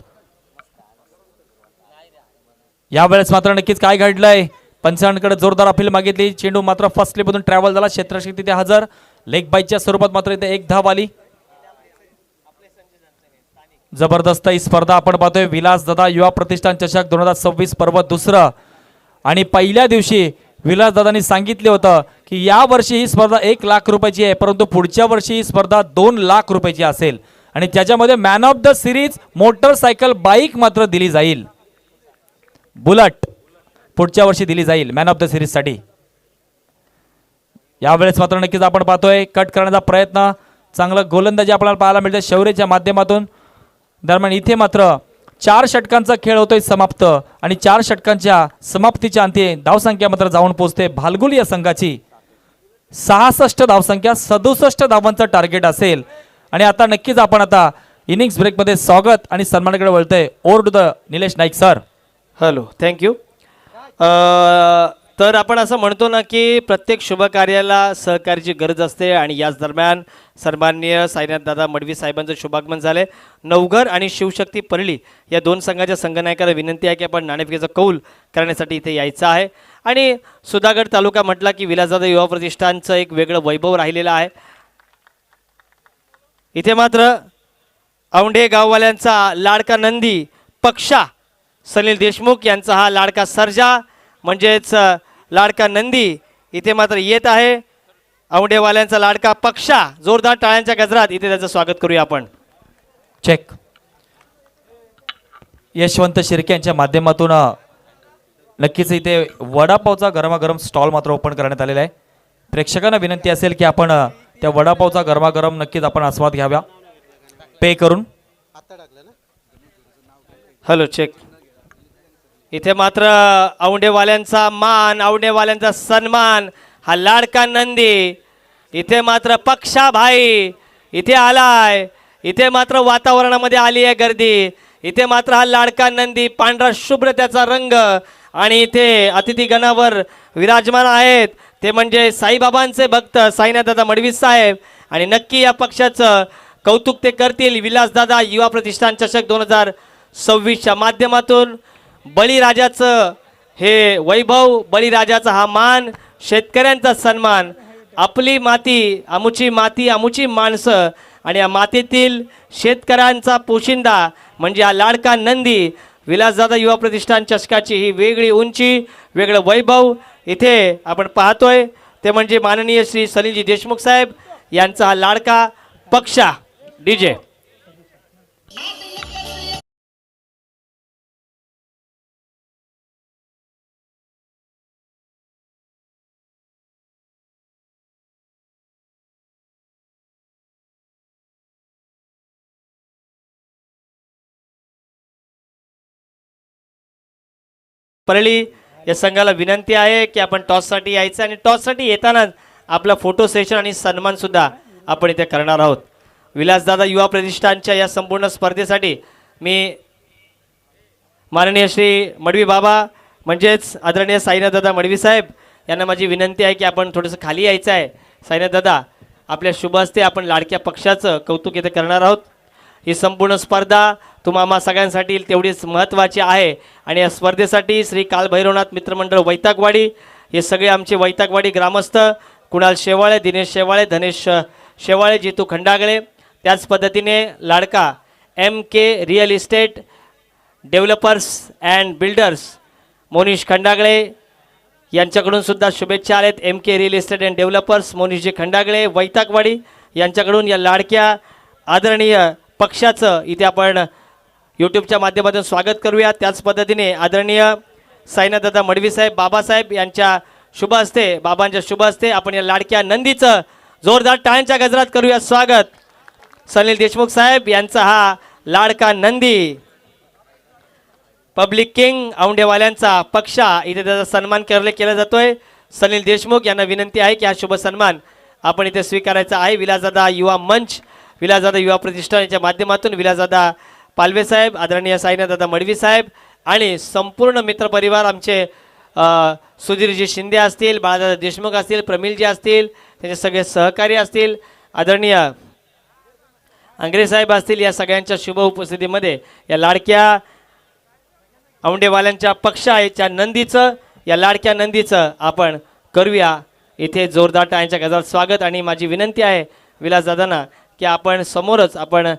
Speaker 2: यावेळेस मात्र नक्कीच काय घडलंय, पंचांकडे जोरदार अपील मागितली. चेंडू मात्र फर्स्ट स्लिपमधून ट्रॅव्हल झाला. क्षेत्ररक्षक तिथे हजर. लेग बाईटच्या स्वरूपात मात्र इथे एक धाव आली. जबरदस्त ही स्पर्धा आपण पाहतोय. विलासदादा युवा प्रतिष्ठान चषक 2026 पर्व दुसरं. आणि पहिल्या दिवशी विलासदादांनी सांगितले होतं की या वर्षी ही स्पर्धा 1 लाख रुपयाची आहे, परंतु पुढच्या वर्षी ही स्पर्धा 2 लाख रुपयाची असेल. आणि त्याच्यामध्ये man of the series motorcycle bike मात्र दिली जाईल. बुलट पुढच्या वर्षी दिली जाईल मॅन ऑफ द सिरीज साठी. यावेळेस मात्र नक्कीच आपण पाहतोय कट करण्याचा प्रयत्न. चांगलं गोलंदाजी आपल्याला पाहायला मिळते शौर्यच्या माध्यमातून. दरम्यान इथे मात्र 4 षटकांचा खेळ होतोय समाप्त. आणि 4 षटकांच्या समाप्तीच्या अंती धावसंख्या मात्र जाऊन पोहोचते भालगुल या संघाची 66 धावसंख्या. 67 धावांचं टार्गेट असेल. आणि आता नक्कीच आपण आता इनिंग्स ब्रेकमध्ये स्वागत आणि सन्मानाकडे वळतोय. Over to the Nilesh Naik sir.
Speaker 1: Hello, thank you. तर आपण असं म्हणतो ना की प्रत्येक शुभ कार्याला सहकार्याची गरज असते. आणि याच दरम्यान सन्माननीय साईनाथदादा मडवी साहेबांचं शुभागमन झाले. नवघर आणि शिवशक्ती परळी या 2 संघाच्या संघनायकाला विनंती आहे की आपण नाणेफेकीचा कौल करण्यासाठी इथे यायचं आहे. आणि सुधागड तालुका म्हटला की विलासदादा युवा प्रतिष्ठानचं एक वेगळं वैभव राहिलेलं आहे. इथे मात्र औंढे गाववाल्यांचा लाडका नंदी पक्षा सनील देशमुख यांचा हा लाडका सर्जा म्हणजेच लाडका नंदी इथे मात्र येत आहे. औंढेवाल्यांचा लाडका पक्षा जोरदार टाळ्यांच्या गजरात इथे त्याचं स्वागत करूया आपण.
Speaker 2: चेक. यशवंत शिर्के यांच्या माध्यमातून नक्कीच इथे वडापावचा गरमागरम स्टॉल मात्र ओपन करण्यात आलेला आहे. प्रेक्षकांना विनंती असेल की आपण त्या वडापावचा गरमागरम नक्कीच आपण आस्वाद घ्यावा पे करून.
Speaker 1: Hello, check. इथे मात्र औंढेवाल्यांचा मान, औंढेवाल्यांचा सन्मान, हा लाडका नंदी इथे मात्र पक्षा भाई इथे आलाय. इथे मात्र वातावरणामध्ये आली आहे गर्दी. इथे मात्र हा लाडका नंदी पांढरा शुभ्र त्याचा रंग. आणि इथे अतिथीगणावर विराजमान आहेत ते म्हणजे साईबाबांचे भक्त साईनाथदादा मडवी साहेब. आणि नक्की या पक्षाचं कौतुक ते करतील. विलासदादा युवा प्रतिष्ठान चषक 2026च्या माध्यमातून बळीराजाचं हे वैभव, बळीराजाचा हा मान, शेतकऱ्यांचा सन्मान. आपली माती आमुची माणसं. आणि या मातीतील शेतकऱ्यांचा पोशिंदा म्हणजे हा लाडका नंदी विलासदादा युवा प्रतिष्ठान चषकाची ही वेगळी उंची, वेगळं वैभव इथे आपण पाहतोय. ते म्हणजे माननीय श्री सलीलजी देशमुख साहेब यांचा हा लाडका पक्षा. डीजे. परळी या संघाला विनंती आहे की आपण टॉससाठी यायचं आणि टॉससाठी येतानाच आपला फोटो सेशन आणि सन्मान सुद्धा आपण इथे करणार आहोत. विलासदादा युवा प्रतिष्ठानच्या या संपूर्ण स्पर्धेसाठी मी माननीय श्री मडवी बाबा म्हणजेच आदरणीय साईनाथदादा मडवी साहेब यांना माझी विनंती आहे की आपण थोडंसं खाली यायचं आहे. साईनाथदादा, आपल्या शुभ हस्ते आपण लाडक्या पक्षाचं कौतुक इथे करणार आहोत. ही संपूर्ण स्पर्धा तुम्हा सगळ्यांसाठी तेवढीच महत्त्वाची आहे. आणि या स्पर्धेसाठी श्री कालभैरवनाथ मित्रमंडळ वैतागवाडी हे सगळे आमचे वैतागवाडी ग्रामस्थ, कुणाल शेवाळे, दिनेश शेवाळे, धनेश शेवाळे, जितू खंडागळे, त्याच पद्धतीने लाडका MK real estate developers and builders Monish Khandagale यांच्याकडून सुद्धा शुभेच्छा आलेत. MK real estate and developers Monishji Khandagale Vaitagwadi यांच्याकडून या लाडक्या आदरणीय पक्षाचं इथे आपण यूट्यूबच्या माध्यमातून स्वागत करूया. त्याच पद्धतीने आदरणीय साईनाथदादा मडवी साहेब, बाबासाहेब यांच्या शुभ हस्ते, बाबांच्या शुभ हस्ते आपण या लाडक्या नंदीचं जोरदार टाळ्यांच्या गजरात करूया स्वागत. सनील देशमुख साहेब यांचा हा लाडका नंदी पब्लिक किंग औंढेवाल्यांचा पक्षा इथे त्याचा सन्मान केला जातोय. सनील देशमुख यांना विनंती आहे की हा शुभ सन्मान आपण इथे स्वीकारायचा आहे. विलासदादा युवा मंच, विलासदादा युवा प्रतिष्ठान याच्या माध्यमातून विलासदादा पालवे साहेब, आदरणीय साईनाथदादा मडवी साहेब आणि संपूर्ण मित्रपरिवार आमचे सुधीरजी शिंदे असतील, बाळादादा देशमुख असतील, प्रमिलजी असतील, त्यांचे सगळे सहकारी असतील, आदरणीय अंग्रे साहेब असतील, या सगळ्यांच्या शुभ उपस्थितीमध्ये या लाडक्या औंडेवाल्यांच्या पक्षाच्या नंदीचं, या लाडक्या नंदीचं आपण करूया इथे जोरदार टाळ्यांच्या गजरात स्वागत. आणि माझी विनंती आहे विलासदादांना की आपण समोरच आपण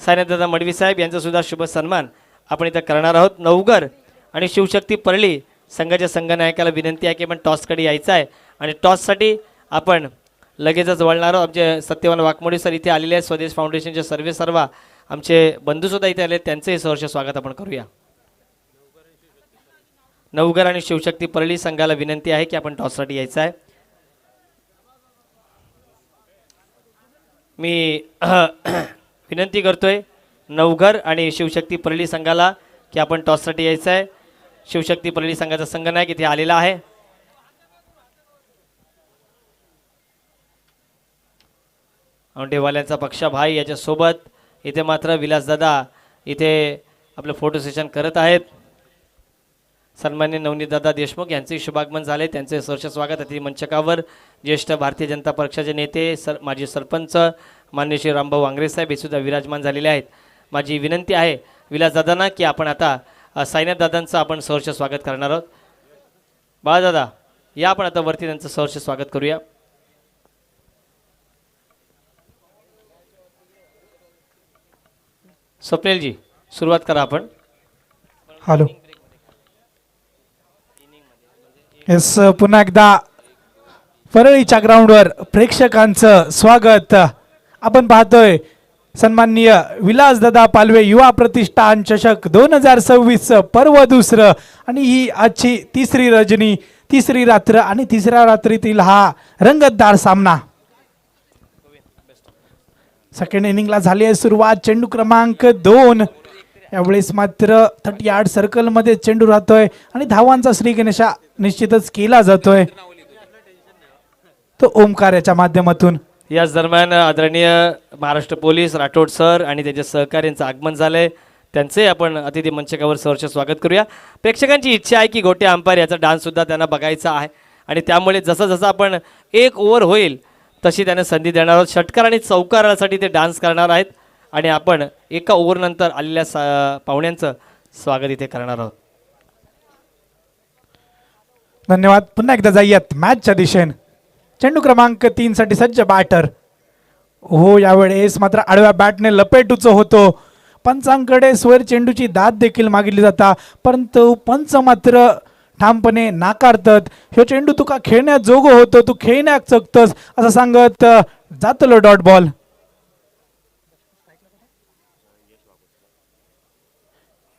Speaker 1: साईनाथदादा मडवी साहेब यांचा सुद्धा शुभ सन्मान आपण इथं करणार आहोत. नवघर आणि शिवशक्ती परळी संघाच्या संघनायकाला विनंती आहे की आपण टॉसकडे यायचं आहे आणि टॉससाठी आपण लगेचच वळणार आहोत. आमचे सत्यवान वाघमोडे सर इथे आलेले आहेत, स्वदेश फाउंडेशनचे सर्व आमचे बंधूसुद्धा इथे आले, त्यांचंही सहर्ष स्वागत आपण करूया. नवघर आणि शिवशक्ती परळी संघाला विनंती आहे की आपण टॉससाठी यायचं आहे. मी विनंती करतोय नवघर आणि शिवशक्ती परळी संघाला की आपण टॉससाठी यायचं आहे. शिवशक्ती परळी संघाचा संघनायक इथे आलेला आहे. औंढेवाल्यांचा पक्षा भाई याच्यासोबत इथे मात्र विलासदादा इथे आपलं फोटो सेशन करत आहेत. सन्मान्य नवनीतदादा देशमुख यांचे शुभागमन झाले, त्यांचे सहर्ष स्वागत. अतिथी मंचकावर ज्येष्ठ भारतीय जनता पक्षाचे नेते माजी सरपंच मान्य श्री रामभाऊ आंग्रे साहेब हे सुद्धा विराजमान झालेले आहेत. माझी विनंती आहे विलासदादांना की आपण आता साईनाथदादांचं आपण सहर्ष स्वागत करणार आहोत. बाळादादा या आपण आता वरती त्यांचं सहर्ष स्वागत करूया. स्वप्नीलजी सुरुवात करा आपण.
Speaker 3: हॅलो. येस, पुन्हा एकदा परळीच्या ग्राउंडवर प्रेक्षकांचं स्वागत. आपण पाहतोय सन्माननीय विलासदादा पालवे युवा प्रतिष्ठान चषक 2026 पर्व दुसरं आणि ही आजची तिसरी रजनी, तिसरी रात्र आणि तिसऱ्या रात्रीतील हा रंगतदार सामना. सेकंड इनिंगला झाली आहे सुरुवात. चेंडू क्रमांक 2. यावेळेस मात्र 30 यार्ड सर्कलमध्ये चेंडू राहतोय आणि धावांचा श्री गणेशा निश्चितच केला जातोय तो ओमकार याच्या माध्यमातून.
Speaker 1: याच दरम्यान आदरणीय महाराष्ट्र पोलीस राठोड सर आणि त्याच्या सहकार्यांचं आगमन झालंय, त्यांचे आपण अतिथी मंचकावर सहर्ष स्वागत करूया. प्रेक्षकांची इच्छा आहे की गोटे अंपायर याचा डान्स सुद्धा त्यांना बघायचा आहे आणि त्यामुळे जसं जसं आपण एक ओव्हर होईल तशी त्यांना संधी देणार आहोत. षटकार आणि चौकारासाठी ते डान्स करणार आहेत आणि आपण एका ओव्हरनंतर आलेल्या पाहुण्यांचं स्वागत इथे करणार आहोत.
Speaker 3: धन्यवाद. पुन्हा एकदा जाऊयात मॅचच्या दिशेने. चेंडू क्रमांक 3 साठी सज्ज बॅटर. हो, यावेळेस मात्र आडव्या बॅटने लपेटूच होतो. पंचांकडे स्वर चेंडूची दाद देखील मागितली जाता, परंतु पंच मात्र ठामपणे नाकारतात. ह्यो चेंडू तुका खेळण्यात जोग होतो, तू खेळण्यात चकतोस असं सांगत जातलो डॉट बॉल.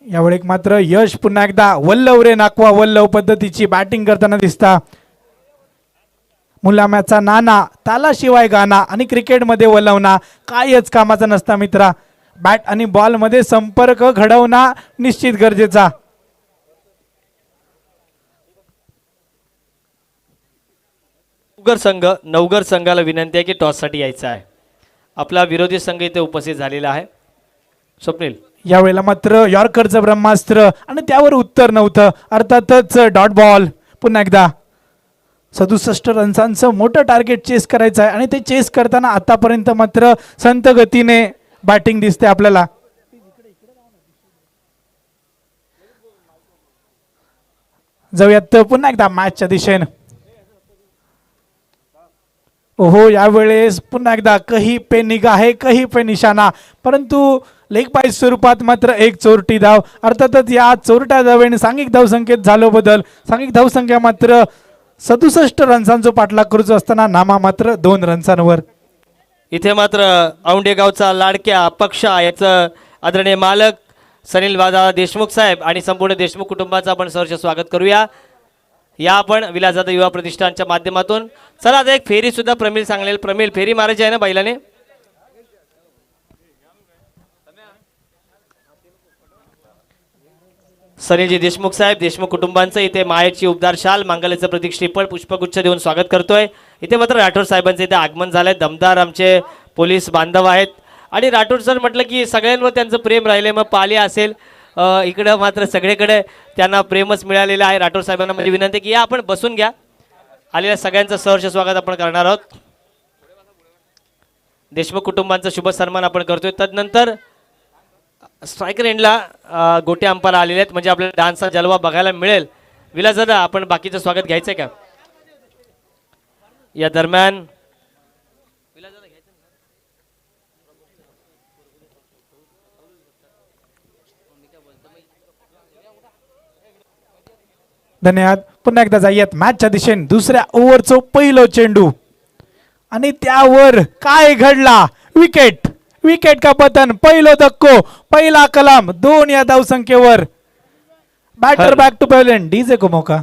Speaker 3: यावेळी मात्र यश पुन्हा एकदा वल्लव रे नाकवा वल्लव पद्धतीची बॅटिंग करताना दिसता. मुलाम्याचा नाना, तालाशिवाय गाना आणि क्रिकेटमध्ये वल्लवणा कायच कामाचा नसता मित्रा. बॅट आणि बॉल मध्ये संपर्क घडवणं निश्चित गरजेचा.
Speaker 1: नवघर संघाला विनंती आहे की टॉससाठी यायचं आहे. आपला विरोधी संघ इथे उपस्थित झालेला आहे. स्वप्नील,
Speaker 3: यावेळेला मात्र यॉर्करचं ब्रह्मास्त्र आणि त्यावर उत्तर नव्हतं, अर्थातच डॉट बॉल. पुन्हा एकदा 67 रन्सांचं मोठं टार्गेट चेस करायचं आहे आणि ते चेस करताना आतापर्यंत मात्र संत गतीने बॅटिंग दिसते आपल्याला. जाऊयात पुन्हा एकदा मॅचच्या दिशेने. ओहो, यावेळेस पुन्हा एकदा कही पे निगाह है कही पे निशाणा, परंतु लेग पाईस स्वरूपात मात्र एक चोरटी धाव. अर्थातच या चोरट्या धावेने सांघिक धावसंख्येत झालो बदल. सांघिक धावसंख्या मात्र 67 रन्सांचा पाठलाग करूच असताना नामा मात्र 2 रन्सांवर.
Speaker 1: इथे मात्र औंढे गावचा लाडक्या पक्ष याचं आदरणीय मालक सनील दादा देशमुख साहेब आणि संपूर्ण देशमुख कुटुंबाचं आपण सहर्ष स्वागत करूया. या आपण विलासदादा युवा प्रतिष्ठानच्या माध्यमातून. चला आता एक फेरी सुद्धा प्रमिल सांगलेल. प्रमिल, फेरी मारायची आहे ना बैलाने? सनीजी देशमुख साहेब, देशमुख कुटुंबांचं इथे मायेची उबदार शाल, मांगल्याचं प्रतीक श्रीफळ, पुष्पगुच्छ देऊन स्वागत करतोय. इथे मात्र राठोड साहेबांचं इथे आगमन झालंय. दमदार आमचे पोलीस बांधव आहेत आणि राठोड सर म्हटलं की सगळ्यांवर त्यांचं प्रेम राहिले. मग पाली असेल, इकडं मात्र सगळीकडे त्यांना प्रेमच मिळालेलं आहे. राठोड साहेबांना म्हणजे विनंती की या आपण बसून घ्या. आलेल्या सगळ्यांचं सहर्ष स्वागत आपण करणार आहोत. देशमुख कुटुंबांचा शुभ सन्मान आपण करतोय. तदनंतर स्ट्रायकर एंडला गोटे अंपायर आलेले आहेत, म्हणजे आपल्याला डान्सचा जलवा बघायला मिळेल. विलास दादा, आपण बाकीचं स्वागत घ्यायचंय का या दरम्यान?
Speaker 3: धन्यवाद. पुन्हा एकदा जाऊयात मॅचच्या दिशेने. दुसऱ्या ओव्हरचं पहिलं चेंडू आणि त्यावर काय घडला? विकेट, विकेट का पतन, पहिलं धक्को, पहिला कलाम, 2 या धावसंख्येवर. Batter back to pavilion. DJ को मौका.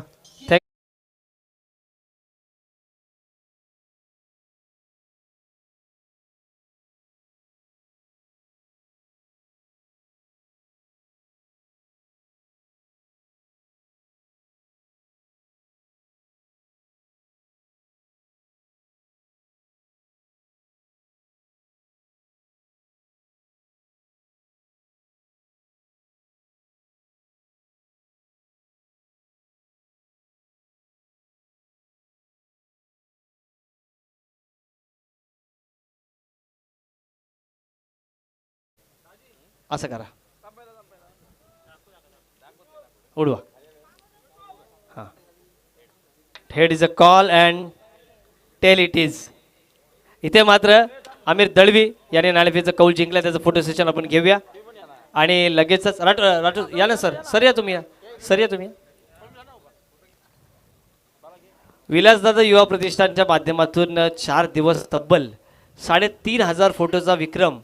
Speaker 1: असं करा, उडवा. हां, head is a call and tail it is. इथे मात्र आमिर दळवी याने नाणेफेचं कौल जिंकलं. त्याचं फोटो सेशन आपण घेऊया आणि लगेचच राठोड या ना सर. सर या तुम्ही, या सर, या तुम्ही. विलासदादा युवा प्रतिष्ठानच्या माध्यमातून 4 दिवस तब्बल 3,500 फोटोचा विक्रम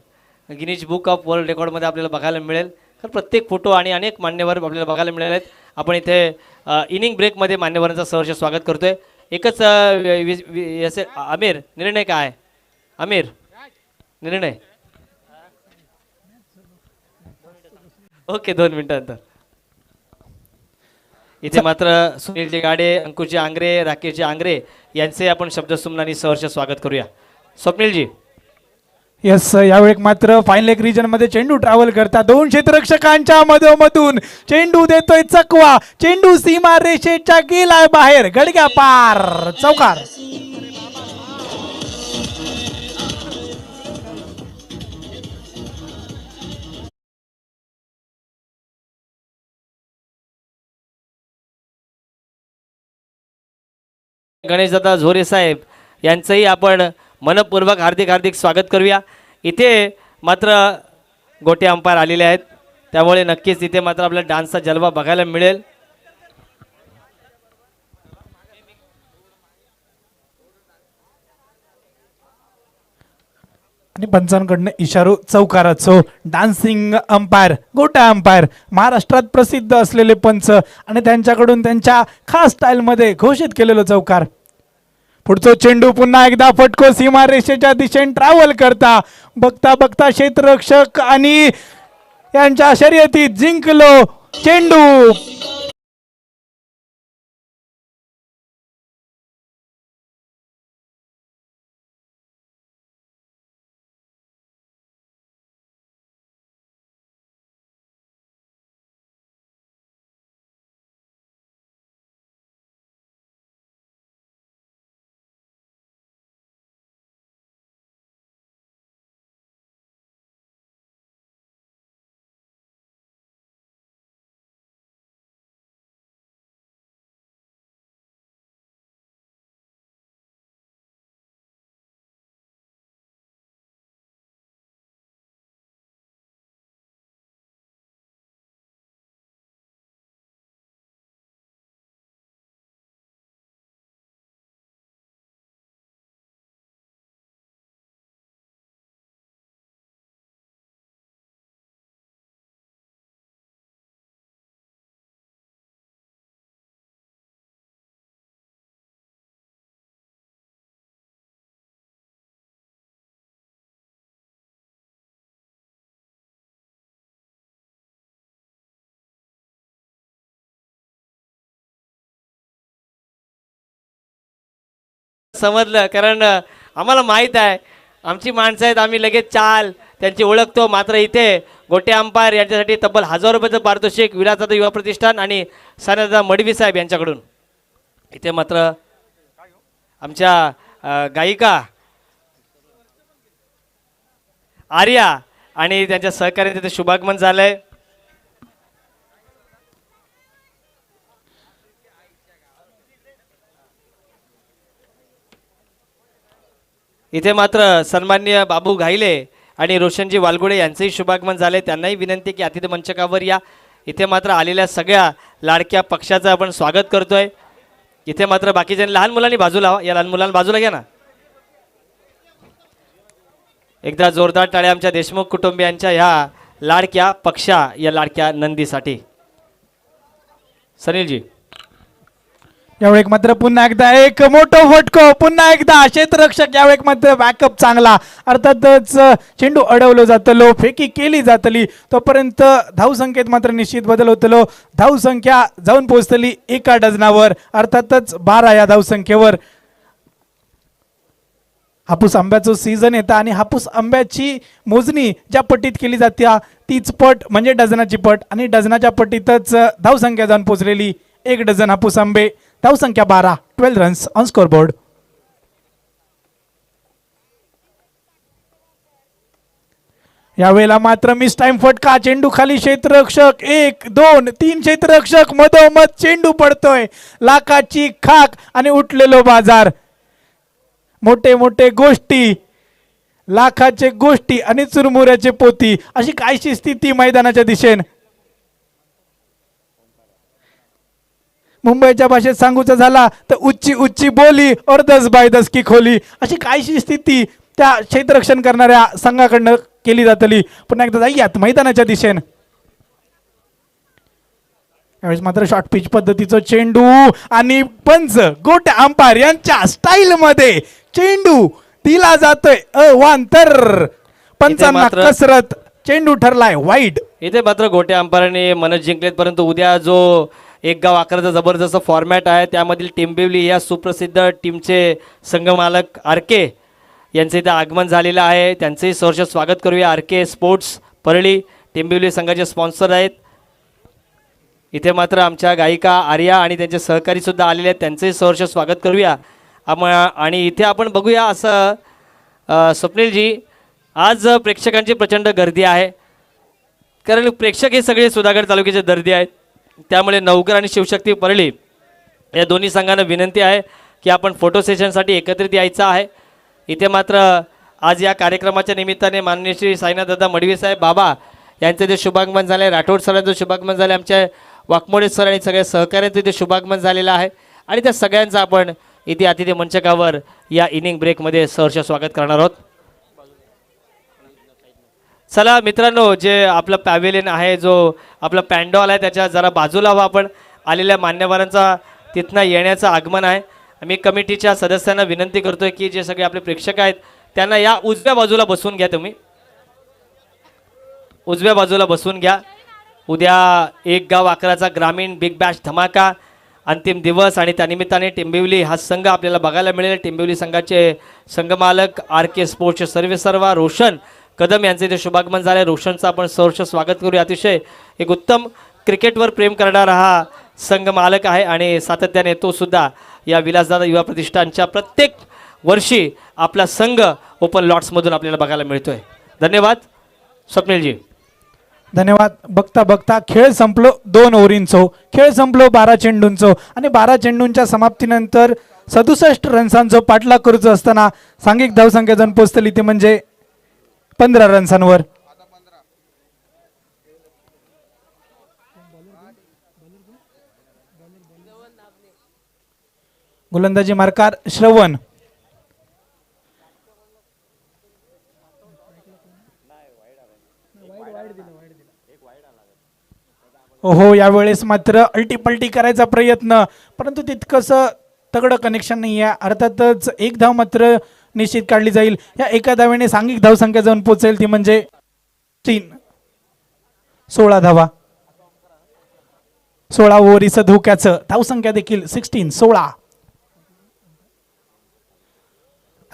Speaker 1: गिनीज बुक ऑफ वर्ल्ड रेकॉर्डमध्ये आपल्याला बघायला मिळेल. तर प्रत्येक फोटो आणि अनेक मान्यवर आपल्याला बघायला मिळाले आहेत. आपण इथे इनिंग ब्रेकमध्ये मान्यवरांचं सहर्ष स्वागत करतोय. एकच आमिर, निर्णय काय आहे? आमिर, निर्णय. ओके, 2 मिनिटांनंतर. इथे मात्र सुनीलजी गाडे, अंकुशजी आंग्रे, राकेशजी आंग्रे यांचे आपण शब्दसुमनानी सहर्ष स्वागत करूया. स्वप्नीलजी.
Speaker 3: यस, यावेळी मात्र फायनल एक रिजन मध्ये चेंडू ट्रॅव्हल करता 2 क्षेत्ररक्षकांच्या मधोमधून चेंडू देतोय चकवा. चेंडू सीमा रेषेच्या गेलाय बाहेर, गडग्या पार, चौकार.
Speaker 1: गणेशदादा झोरे साहेब यांचंही आपण मनपूर्वक हार्दिक हार्दिक स्वागत करूया. इथे मात्र गोटे अंपायर आलेले आहेत, त्यामुळे नक्कीच इथे मात्र आपल्याला डान्सचा जलवा बघायला मिळेल.
Speaker 3: आणि पंचांकडनं इशारो चौकाराचो. डान्सिंग अंपायर, गोटा अंपायर, महाराष्ट्रात प्रसिद्ध असलेले पंच आणि त्यांच्याकडून त्यांच्या खास स्टाईलमध्ये घोषित केलेलं चौकार. पुढचा चेंडू पुन्हा एकदा फटको सीमा रेषेच्या दिशेने ट्रॅव्हल करता. बघता बघता क्षेत्ररक्षक आणि यांच्या शर्यतीत जिंकलो चेंडू.
Speaker 1: समजलं, कारण आम्हाला माहीत आहे आमची माणसं आहेत, आम्ही लगेच चाल त्यांची ओळखतो. मात्र इथे गोटे अंपायर यांच्यासाठी तब्बल 1000 रुपयाचं पारितोषिक विलासदादा युवा प्रतिष्ठान आणि सानेदादा मडवी साहेब यांच्याकडून. इथे मात्र आमच्या गायिका आर्या आणि त्यांच्या सहकार्याने तिथे शुभागमन झालंय. इथे मात्र सन्माननीय बाबू घाईले आणि रोशनजी वालगुडे यांचंही शुभागमन झाले. त्यांनाही विनंती की अतिथी मंचकावर या. इथे मात्र आलेल्या सगळ्या लाडक्या पक्षाचं आपण स्वागत करतोय. इथे मात्र बाकीच्या लहान मुलांनी बाजूला व्हा, या लहान मुलांना बाजूला घ्या ना. एकदा जोरदार टाळ्या आमच्या देशमुख कुटुंबियांच्या ह्या लाडक्या पक्षा या लाडक्या नंदीसाठी. सनीलजी
Speaker 3: यावेळी मात्र पुन्हा एकदा एक मोठं फटको, पुन्हा एकदा क्षेत्ररक्षक यावेळी मात्र बॅकअप चांगला. अर्थातच चेंडू अडवलं जातलो, फेकी केली जातली, तोपर्यंत धावसंख्येत मात्र निश्चित बदल होतलो. धावसंख्या जाऊन पोहोचतली 1 डझनावर, अर्थातच 12 या धावसंख्येवर. हापूस आंब्याचं सीझन येतं आणि हापूस आंब्याची मोजणी ज्या पट्टीत केली जाते तीच पट म्हणजे डझनाची पट, आणि डझनाच्या पट्टीतच धावसंख्या जाऊन पोहोचलेली 1 डझन हापूस आंबे. धावसंख्या 12, 12 रन्स ऑन स्कोर बोर्ड. यावेळेला मात्र मिस टाइम फटका, चेंडू खाली, क्षेत्ररक्षक 1 2 3 क्षेत्ररक्षक मधोमध चेंडू पडतोय. लाखाची खाक आणि उठलेलो बाजार. मोठे मोठे गोष्टी, लाखाचे गोष्टी आणि चुरमुऱ्याचे पोती, अशी कायशी स्थिती मैदानाच्या दिशेने. मुंबईच्या भाषेत सांगूचा झाला तर उच्ची उच्ची बोली और 10 बाय 10 की खोली, अशी कायशी स्थिती त्या क्षेत्ररक्षण करणाऱ्या संघाकडनं केली जातली. पुन्हा एकदा जाऊयात मैदानाच्या दिशेने. यावेळेस मात्र शॉर्ट पिच पद्धतीचं चेंडू आणि पंच गोटे अंपायर यांच्या स्टाईल मध्ये चेंडू दिला जातोय अवांतर. पंचांना
Speaker 1: मात्र-
Speaker 3: कसरत, चेंडू ठरलाय वाईड.
Speaker 1: इथे मात्र गोटे अंपायरांनी मनच जिंकलेत, परंतु उद्या जो एक गाव अकराचा जबरदस्त फॉर्मॅट आहे त्यामधील टिंबिवली या सुप्रसिद्ध टीमचे संघमालक आरके यांचे इथे आगमन झालेलं आहे. त्यांचंही सहर्ष स्वागत करूया. आरके स्पोर्ट्स परळी टिंबिवली संघाचे स्पॉन्सर आहेत. इथे मात्र आमच्या गायिका आर्या आणि त्यांचे सहकारी सुद्धा आलेले आहेत, त्यांचंही सहर्ष स्वागत करूया. आणि इथे आपण बघूया असं स्वप्नीलजी, आज प्रेक्षकांची प्रचंड गर्दी आहे, कारण प्रेक्षक हे सगळे सुधागड तालुक्याचे दर्दी आहेत. त्यामुळे नवकर आणि शिवशक्ती परळी या दोन्ही संघांना विनंती आहे की आपण फोटो सेशनसाठी एकत्रित यायचं आहे. इथे मात्र आज या कार्यक्रमाच्या निमित्ताने माननीय श्री साईनाथदादा मडवी साहेब बाबा यांचे ते शुभागमन झाले, राठोड सरांचं शुभागमन झाले, आमच्या वाकमोडे सर आणि सगळ्या सहकाऱ्यांचं इथे शुभागमन झालेलं आहे. आणि त्या सगळ्यांचं आपण इथे अतिथी मंचकावर या इनिंग ब्रेकमध्ये सहर्ष स्वागत करणार आहोत. चला मित्रांनो, जे आपलं पॅव्हेलियन आहे, जो आपला पॅन्डॉल आहे, त्याच्या जरा बाजूला व्हा. आपण आलेल्या मान्यवरांचा तिथनं येण्याचं आगमन आहे. मी कमिटीच्या सदस्यांना विनंती करतोय की जे सगळे आपले प्रेक्षक आहेत त्यांना या उजव्या बाजूला बसून घ्या. तुम्ही उजव्या बाजूला बसून घ्या. उद्या एक गाव अकराचा ग्रामीण बिग बॅश धमाका अंतिम दिवस आणि त्यानिमित्ताने टिंबिवली हा संघ आपल्याला बघायला मिळेल. टिंबिवली संघाचे संघमालक आरके स्पोर्ट्सचे सर्वेसर्वा रोशन कदम यांचे इथे शुभागमन झाले. रोशनचं आपण सहर्ष स्वागत करूया. अतिशय एक उत्तम क्रिकेटवर प्रेम करणारा हा संघ मालक आहे आणि सातत्याने तो सुद्धा या विलासदादा युवा प्रतिष्ठानच्या प्रत्येक वर्षी आपला संघ ओपन लॉट्समधून आपल्याला बघायला मिळतोय. धन्यवाद स्वप्नीलजी.
Speaker 3: धन्यवाद. बघता बघता खेळ संपलो 2 ओव्हरींचो, खेळ संपलो 12 चेंडूंचो आणि 12 चेंडूंच्या समाप्तीनंतर 67 रन्सांचो पाठलाग करूचो असताना सांघिक धावसंख्या जाऊन पोहोचतली ते म्हणजे 15 रन्सांवर. गोलंदाजी मार्कार श्रवण. हो, यावेळेस मात्र अल्टीपल्टी करायचा प्रयत्न, परंतु तितकंसं तगडं कनेक्शन नाही आहे. अर्थातच एक धाव मात्र निश्चित काढली जाईल. या एका धावेने सांघिक धावसंख्या जाऊन पोहोचेल ती म्हणजे 16 धावा. 16 ओव्हरीचं धोक्याचं धावसंख्या देखील 16.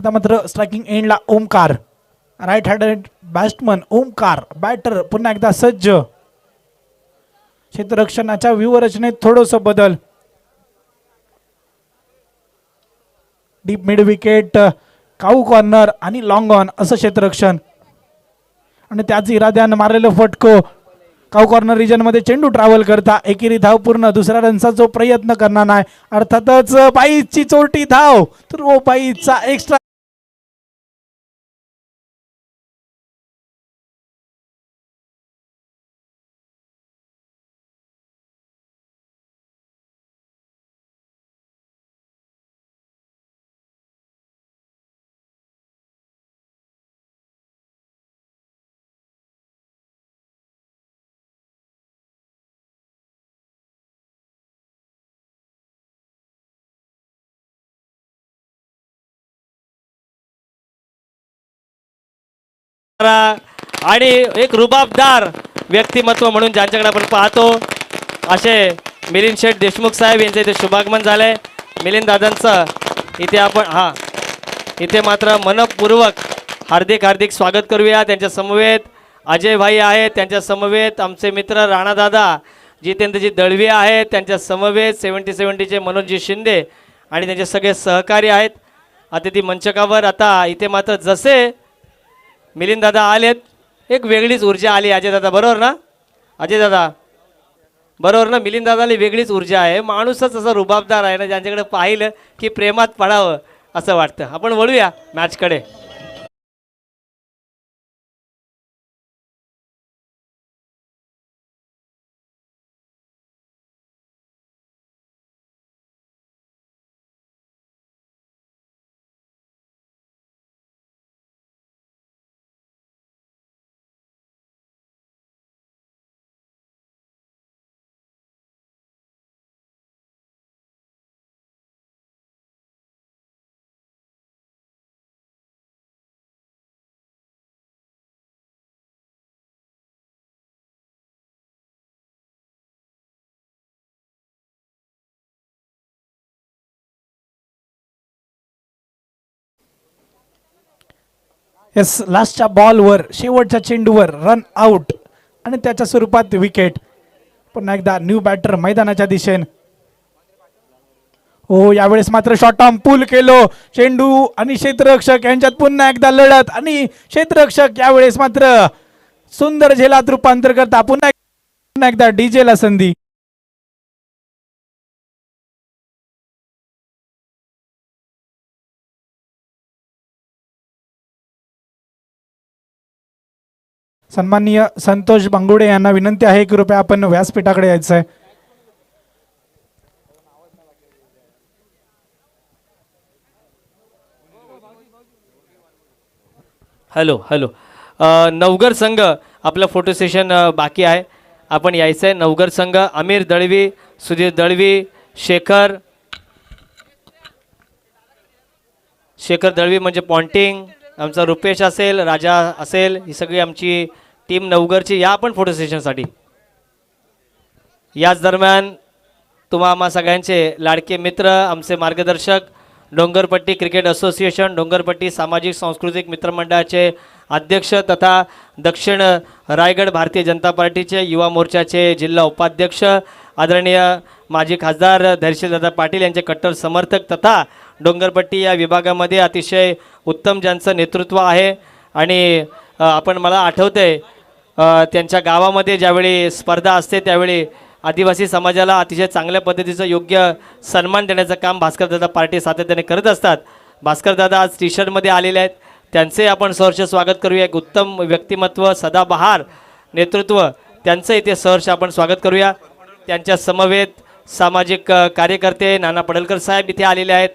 Speaker 3: आता मात्र स्ट्रायकिंग एंडला Omkar, right handed batsman Omkar, batter पुन्हा एकदा सज्ज. क्षेत्ररक्षणाच्या व्यूहरचनेत थोडंसं बदल. Deep mid wicket, cow corner आणि लॉंग ऑन असं क्षेत्ररक्षण. आणि त्याच इराद्यानं मारलेलं फटको. काऊ कॉर्नर रिजन मध्ये चेंडू ट्रॅव्हल करता एकेरी धाव पूर्ण. दुसऱ्या रनचा जो प्रयत्न करणार नाही. अर्थातच बाईची चोरटी धाव, तर ओ बाईचा एक्स्ट्रा.
Speaker 1: आणि एक रुबाबदार व्यक्तिमत्व म्हणून ज्यांच्याकडे आपण पाहतो असे मिलिंद शेठ देशमुख साहेब यांचे इथे शुभागमन झालंय. मिलिंद दादांचं इथे आपण इथे मात्र मनपूर्वक हार्दिक हार्दिक स्वागत करूया. त्यांच्या समवेत अजय भाई आहेत, त्यांच्या समवेत आमचे मित्र राणा दादा, जितेंद्रजी दळवी आहेत, त्यांच्या समवेत 70-70चे मनोजजी शिंदे आणि त्यांचे सगळे सहकारी आहेत अतिथी मंचकावर. आता इथे मात्र जसे मिलिंद दादा आलेत एक वेगळीच ऊर्जा आली. अजय दादा बरोबर ना? अजय दादा बरोबर ना? मिलिंद दादाला वेगळीच ऊर्जा आहे. माणूसच असा रुबाबदार आहे ना, ज्यांच्याकडे पाहिलं की प्रेमात पडावं असं वाटतं. आपण वळूया मॅचकडे.
Speaker 3: येस, लास्टच्या बॉलवर शेवटच्या चेंडूवर रन आउट आणि त्याच्या स्वरूपात विकेट. पुन्हा एकदा न्यू बॅटर मैदानाच्या दिशेने. हो, यावेळेस मात्र शॉर्ट आर्म पुल केलो. चेंडू आणि क्षेत्ररक्षक यांच्यात पुन्हा एकदा लढत आणि क्षेत्ररक्षक यावेळेस मात्र सुंदर झेलात रूपांतर करता. पुन्हा एकदा डीजेला संधी. सन्माननीय संतोष बांगुडे यांना विनंती आहे की कृपया आपण व्यासपीठाकडे यायचं आहे.
Speaker 1: Hello hello. नवगर संघ आपलं फोटो सेशन बाकी आहे, आपण यायचं आहे. नवगर संघ आमिर दळवी, सुधीर दळवी, शेखर दळवी म्हणजे पॉन्टिंग, आमचा रुपेश असेल, राजा असेल, ही सगळी आमची टीम नवगरची. या आपण फोटो सेशनसाठी. याच दरम्यान तुम्हा आम्हा सगळ्यांचे लाडके मित्र, आमचे मार्गदर्शक, डोंगरपट्टी क्रिकेट असोसिएशन, डोंगरपट्टी सामाजिक सांस्कृतिक मित्रमंडळाचे अध्यक्ष तथा दक्षिण रायगड भारतीय जनता पार्टीचे युवा मोर्चाचे जिल्हा उपाध्यक्ष आदरणीय माजी खासदार धैर्यशीलदादा पाटील यांचे कट्टर समर्थक तथा डोंगरपट्टी या विभागामध्ये अतिशय उत्तम ज्यांचं नेतृत्व आहे. आणि आपण मला आठवतंय त्यांच्या गावामध्ये ज्यावेळी स्पर्धा असते त्यावेळी आदिवासी समाजाला अतिशय चांगल्या पद्धतीचं योग्य सन्मान देण्याचं काम भास्करदादा पार्टी सातत्याने करत असतात. भास्करदादा आज टी शर्टमध्ये आलेले आहेत, त्यांचे आपण सहर्ष स्वागत करूया. एक उत्तम व्यक्तिमत्व, सदाबहार नेतृत्व, त्यांचं इथे सहर्ष आपण स्वागत करूया. त्यांच्या समवेत सामाजिक कार्यकर्ते नाना पडळकर साहेब इथे आलेले आहेत.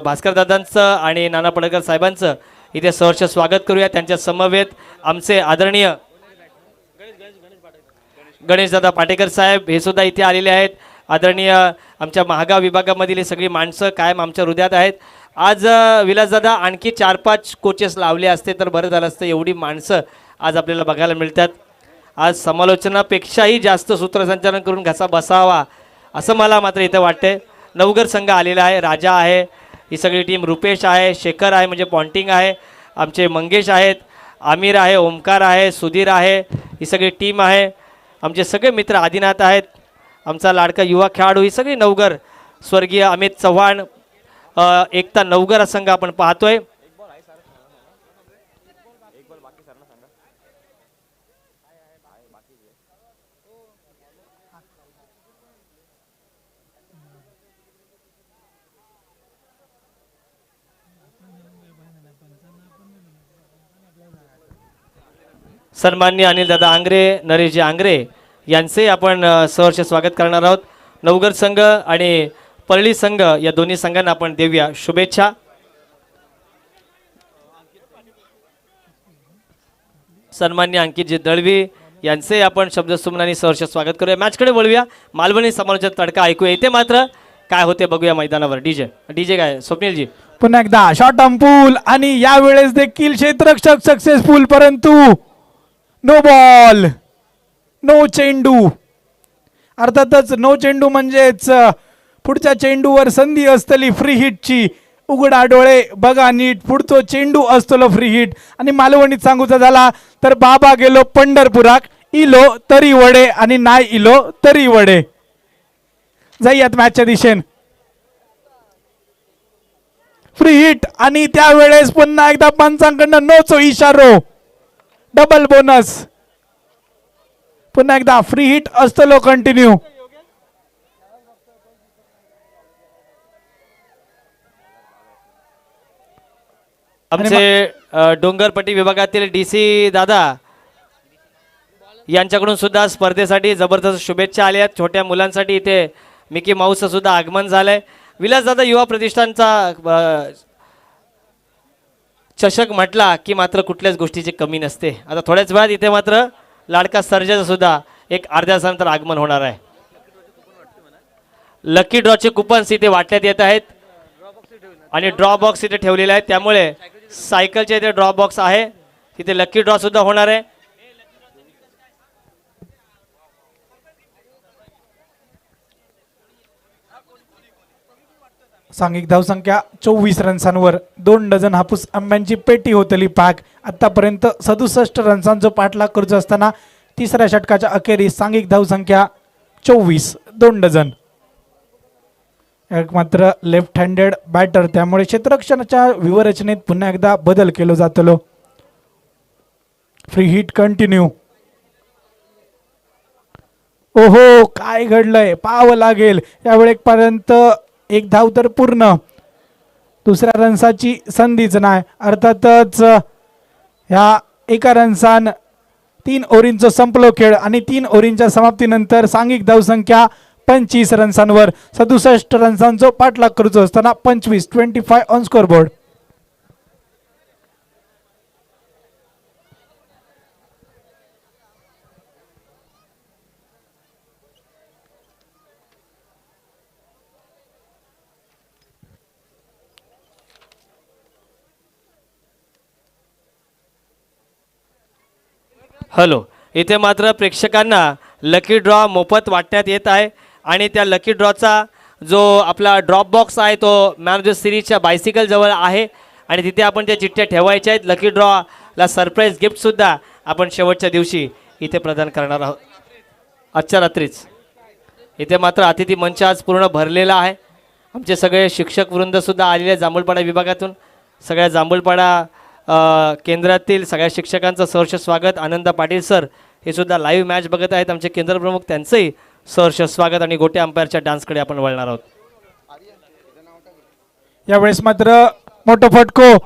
Speaker 1: भास्करदादांचं आणि नाना पडळकर साहेबांचं इथे सहर्ष स्वागत करूया. त्यांच्या समवेत आमचे आदरणीय गणेशदादा पाटेकर साहेब हे सुद्धा इथे आलेले आहेत. आदरणीय आमच्या महागाव विभागामधील ही सगळी माणसं कायम आमच्या हृदयात आहेत. आज विलासदादा आणखी 4-5 कोचेस लावले असते तर बरं झालं असतं. एवढी माणसं आज आपल्याला बघायला मिळतात. आज समालोचनापेक्षाही जास्त सूत्रसंचालन करून घसा बसावा असं मला मात्र इथं वाटते. नवगर संघ आलेला आहे, राजा आहे, ही सगळी टीम रुपेश आहे, शेखर आहे म्हणजे पॉन्टिंग आहे, आमचे मंगेश आहेत, आमिर आहे, ओमकार आहे, सुधीर आहे, ही सगळी टीम आहे, आमचे सगळे मित्र आदिनाथ आहेत, आमचा लाडका युवा खेळाडू, ही सगळी नवगर स्वर्गीय अमित चव्हाण, एकता नवगर संघ आपण पाहतोय. सन्माननीय अनिल दादा आंग्रे, नरेशजी आंग्रे यांचे आपण सहर्ष स्वागत करणार आहोत. नवगर संघ आणि परळी संघ या दोन्ही संघांना आपण देऊया शुभेच्छा. सन्माननीय अंकितजी दळवी यांचे आपण शब्दसुमनाने सहर्ष स्वागत करूया. मॅचकडे वळूया. मालवणी समालोचक तडका ऐकूया. इथे मात्र काय होते बघूया मैदानावर. डीजे काय स्वप्नीलजी.
Speaker 3: पुन्हा एकदा शॉट ऑन पूल आणि यावेळेस देखील क्षेत्ररक्षक सक्सेसफुल, परंतु नो बॉल, नो चेंडू. अर्थातच नो चेंडू म्हणजेच पुढच्या चेंडूवर संधी असतली फ्री हिटची. उघडा डोळे बघा नीट, पुढचो चेंडू असतलो फ्री हिट. आणि मालवणीत सांगूचा झाला तर बाबा गेलो पंढरपुराक, इलो तरी वडे आणि नाही इलो तरी वडे. जाऊयात मॅचच्या दिशेन. फ्री हिट आणि त्यावेळेस पुन्हा एकदा पंचांकडनं नोचो इशारो, डबल बोनस. पुन्हा एकदा फ्री हिट असतलो कंटिन्यू.
Speaker 1: आमचे डोंगरपट्टी विभागातील डीसी दादा यांच्याकडून सुद्धा स्पर्धेसाठी जबरदस्त शुभेच्छा आल्या आहेत. छोट्या मुलांसाठी इथे मिकी माऊसचं सुद्धा आगमन झालंय. विलासदादा युवा प्रतिष्ठानचा चषक म्हटला की मात्र कुठल्याच गोष्टीची कमी नसते. आता थोड्याच वेळात इथे मात्र लाडका सर्जाचं सुद्धा एक अर्ध्या तासानंतर आगमन होणार आहे. लकी ड्रॉचे कुपन्स इथे वाटण्यात येत आहेत आणि ड्रॉ बॉक्स इथे ठेवलेले आहेत. त्यामुळे सायकलचे इथे ड्रॉ बॉक्स आहे, तिथे लकी ड्रॉ सुद्धा होणार आहे.
Speaker 3: सांघिक धावसंख्या 24 रन्सांवर 2 डझन हापूस आंब्यांची पेटी होतली पाक. आतापर्यंत 67 रन्सांचा पाठलाग करत असताना तिसऱ्या षटकाच्या अखेरीस सांघिक धावसंख्या 24, 2 डझन. एक मात्र लेफ्ट हँडेड बॅटर, त्यामुळे क्षेत्ररक्षणाच्या व्यूहरचनेत पुन्हा एकदा बदल केला जातलो. Free hit continue. ओहो, काय घडलंय पाहावं लागेल. यावेळेपर्यंत एक धाव तर पूर्ण, दुसऱ्या रन्साची संधीच नाही. अर्थातच ह्या एका रन्सान 3 ओव्हरींचा संपलो खेळ आणि 3 ओव्हरींच्या समाप्तीनंतर सांघिक धावसंख्या 25 रन्सांवर 67 रन्सांचा पाठलाग करूचो असताना 25 ऑन स्कोर बोर्ड.
Speaker 1: हॅलो, इथे मात्र प्रेक्षकांना लकी ड्रॉ मोफत वाटण्यात येत आहे आणि त्या लकी ड्रॉचा जो आपला ड्रॉप बॉक्स आहे तो मॅन ऑफ द सिरीजच्या बायसिकल जवळ आहे आणि तिथे आपण त्या चिठ्ठ्या ठेवायच्या आहेत. लकी ड्रॉला सरप्राईज गिफ्टसुद्धा आपण शेवटच्या दिवशी इथे प्रदान करणार आहोत आजच्या रात्रीच. इथे मात्र अतिथी मंच आज पूर्ण भरलेला आहे. आमचे सगळे शिक्षक वृंदसुद्धा आलेले जांभूळपाडा विभागातून. सगळ्या जांभूळपाडा केंद्रातील सगळ्या शिक्षकांचं सहर्ष स्वागत. आनंद पाटील सर हे सुद्धा लाईव्ह मॅच बघत आहेत, आमचे केंद्र प्रमुख, त्यांचंही सहर्ष स्वागत. आणि गोटे अंपायरच्या डान्सकडे आपण वळणार आहोत.
Speaker 3: यावेळेस मात्र मोठं फटको.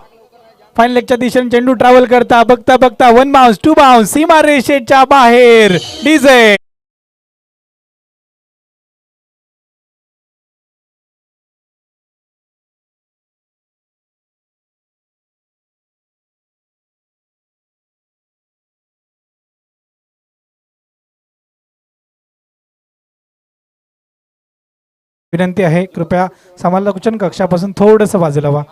Speaker 3: फायनल लेगच्या दिशेने चेंडू ट्रॅव्हल करता बघता बघता 1 बाउन्स 2 बाउन्स सीमा रेषेच्या बाहेर. डीजे विनंती आहे, कृपया समालोचन कक्षापासून थोडंसं बाजूला व्हा.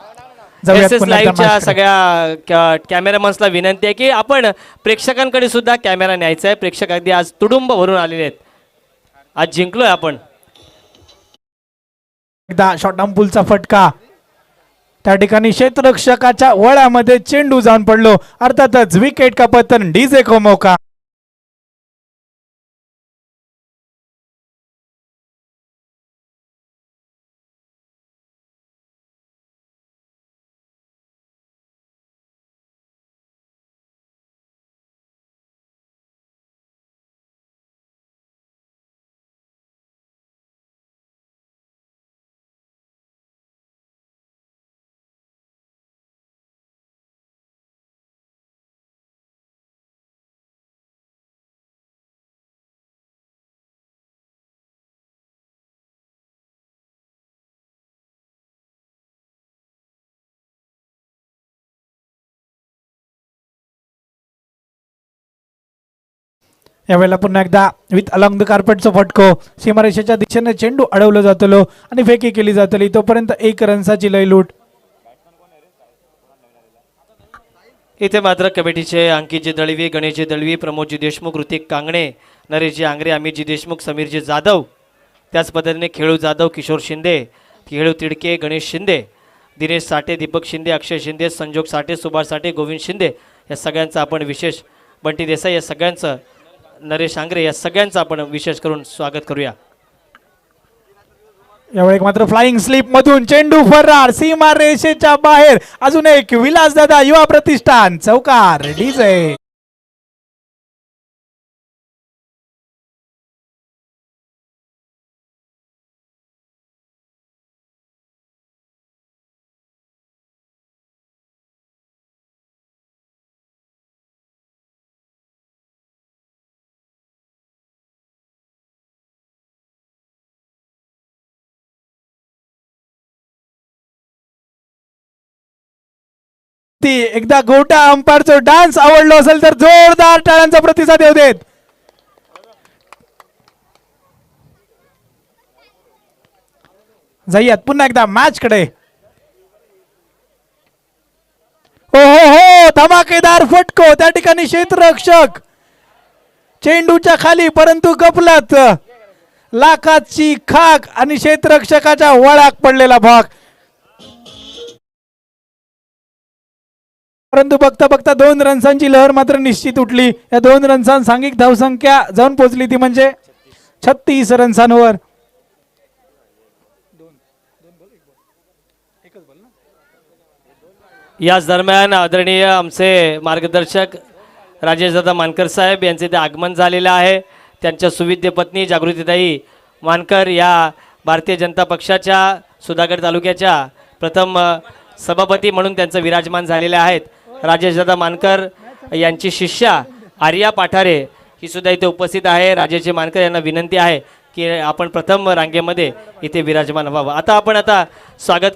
Speaker 1: एस लाईव्हच्या सगळ्या कॅमेरामन्सला विनंती आहे की आपण प्रेक्षकांकडे सुद्धा कॅमेरा न्यायचा आहे. प्रेक्षक अगदी आज तुडुंब भरून आलेले आहेत. आज जिंकलोय आपण.
Speaker 3: एकदा शॉर्ट आर्म पुलचा फटका त्या ठिकाणी क्षेत्ररक्षकाच्या वळामध्ये चेंडू जाऊन पडलो, अर्थातच विकेट का पतन डीजे को मौका. यावेळेला पुन्हा एकदा विथ अलॉंग द कार्पेटचा फटको, सीमारेषेच्या दिशेने चेंडू अडवलं जातलो आणि फेकी केली जातली. तोपर्यंत 1 रन्साची लय लूट.
Speaker 1: इथे मात्र कमिटीचे अंकितजी दळवी, गणेशजी दळवी, प्रमोदजी देशमुख, ऋतिक कांगणे, नरेशजी आंग्रे, अमितजी देशमुख, समीरजी जाधव, त्याच पद्धतीने खेळू जाधव, किशोर शिंदे, खेळू तिडके, गणेश शिंदे, दिनेश साठे, दीपक शिंदे, अक्षय शिंदे, संजोग साठे, सुभाष साठे, गोविंद शिंदे या सगळ्यांचं आपण विशेष, बंटी देसाई या सगळ्यांचं, नरेश आंग्रे या सगळ्यांचं आपण विशेष करून स्वागत करूया.
Speaker 3: यावेळी मात्र फ्लाइंग स्लिप मधून चेंडू फरार, सीमा रेषेच्या बाहेर. अजून एक विलासदादा युवा प्रतिष्ठान चौकार डीजे. एकदा गोटा अंपायरचा डान्स आवडलो असेल तर जोरदार टाळ्यांचा प्रतिसाद येऊ देत. जाऊयात पुन्हा एकदा मॅच कडे. हो हो हो, धमाकेदार फटको. त्या ठिकाणी क्षेत्ररक्षक चेंडूच्या खाली, परंतु गफलत, लाखाची खाक आणि क्षेत्ररक्षकाच्या वळाक पडलेला भाग. परंतु बघता बघता 2 रन्सांची लहर मात्र निश्चित उठली. या 2 रन्सां सांघिक धावसंख्या जाऊन पोहोचली ती म्हणजे 36 रन्सांवर.
Speaker 1: याच दरम्यान आदरणीय आमचे मार्गदर्शक राजेशदादा मानकर साहेब यांचे ते आगमन झालेलं आहे. त्यांच्या सुविद्य पत्नी जागृतीताई मानकर या भारतीय जनता पक्षाच्या सुधागड तालुक्याच्या प्रथम सभापती म्हणून त्यांचं विराजमान झालेले आहेत. राजेशदादा मानकर यांची शिष्या आर्या पाठारे ही सुद्धा इथे उपस्थित आहे. राजेश मानकर यांना विनंती आहे की आपण प्रथम रांगेमध्ये इथे विराजमान व्हावं. आता स्वागत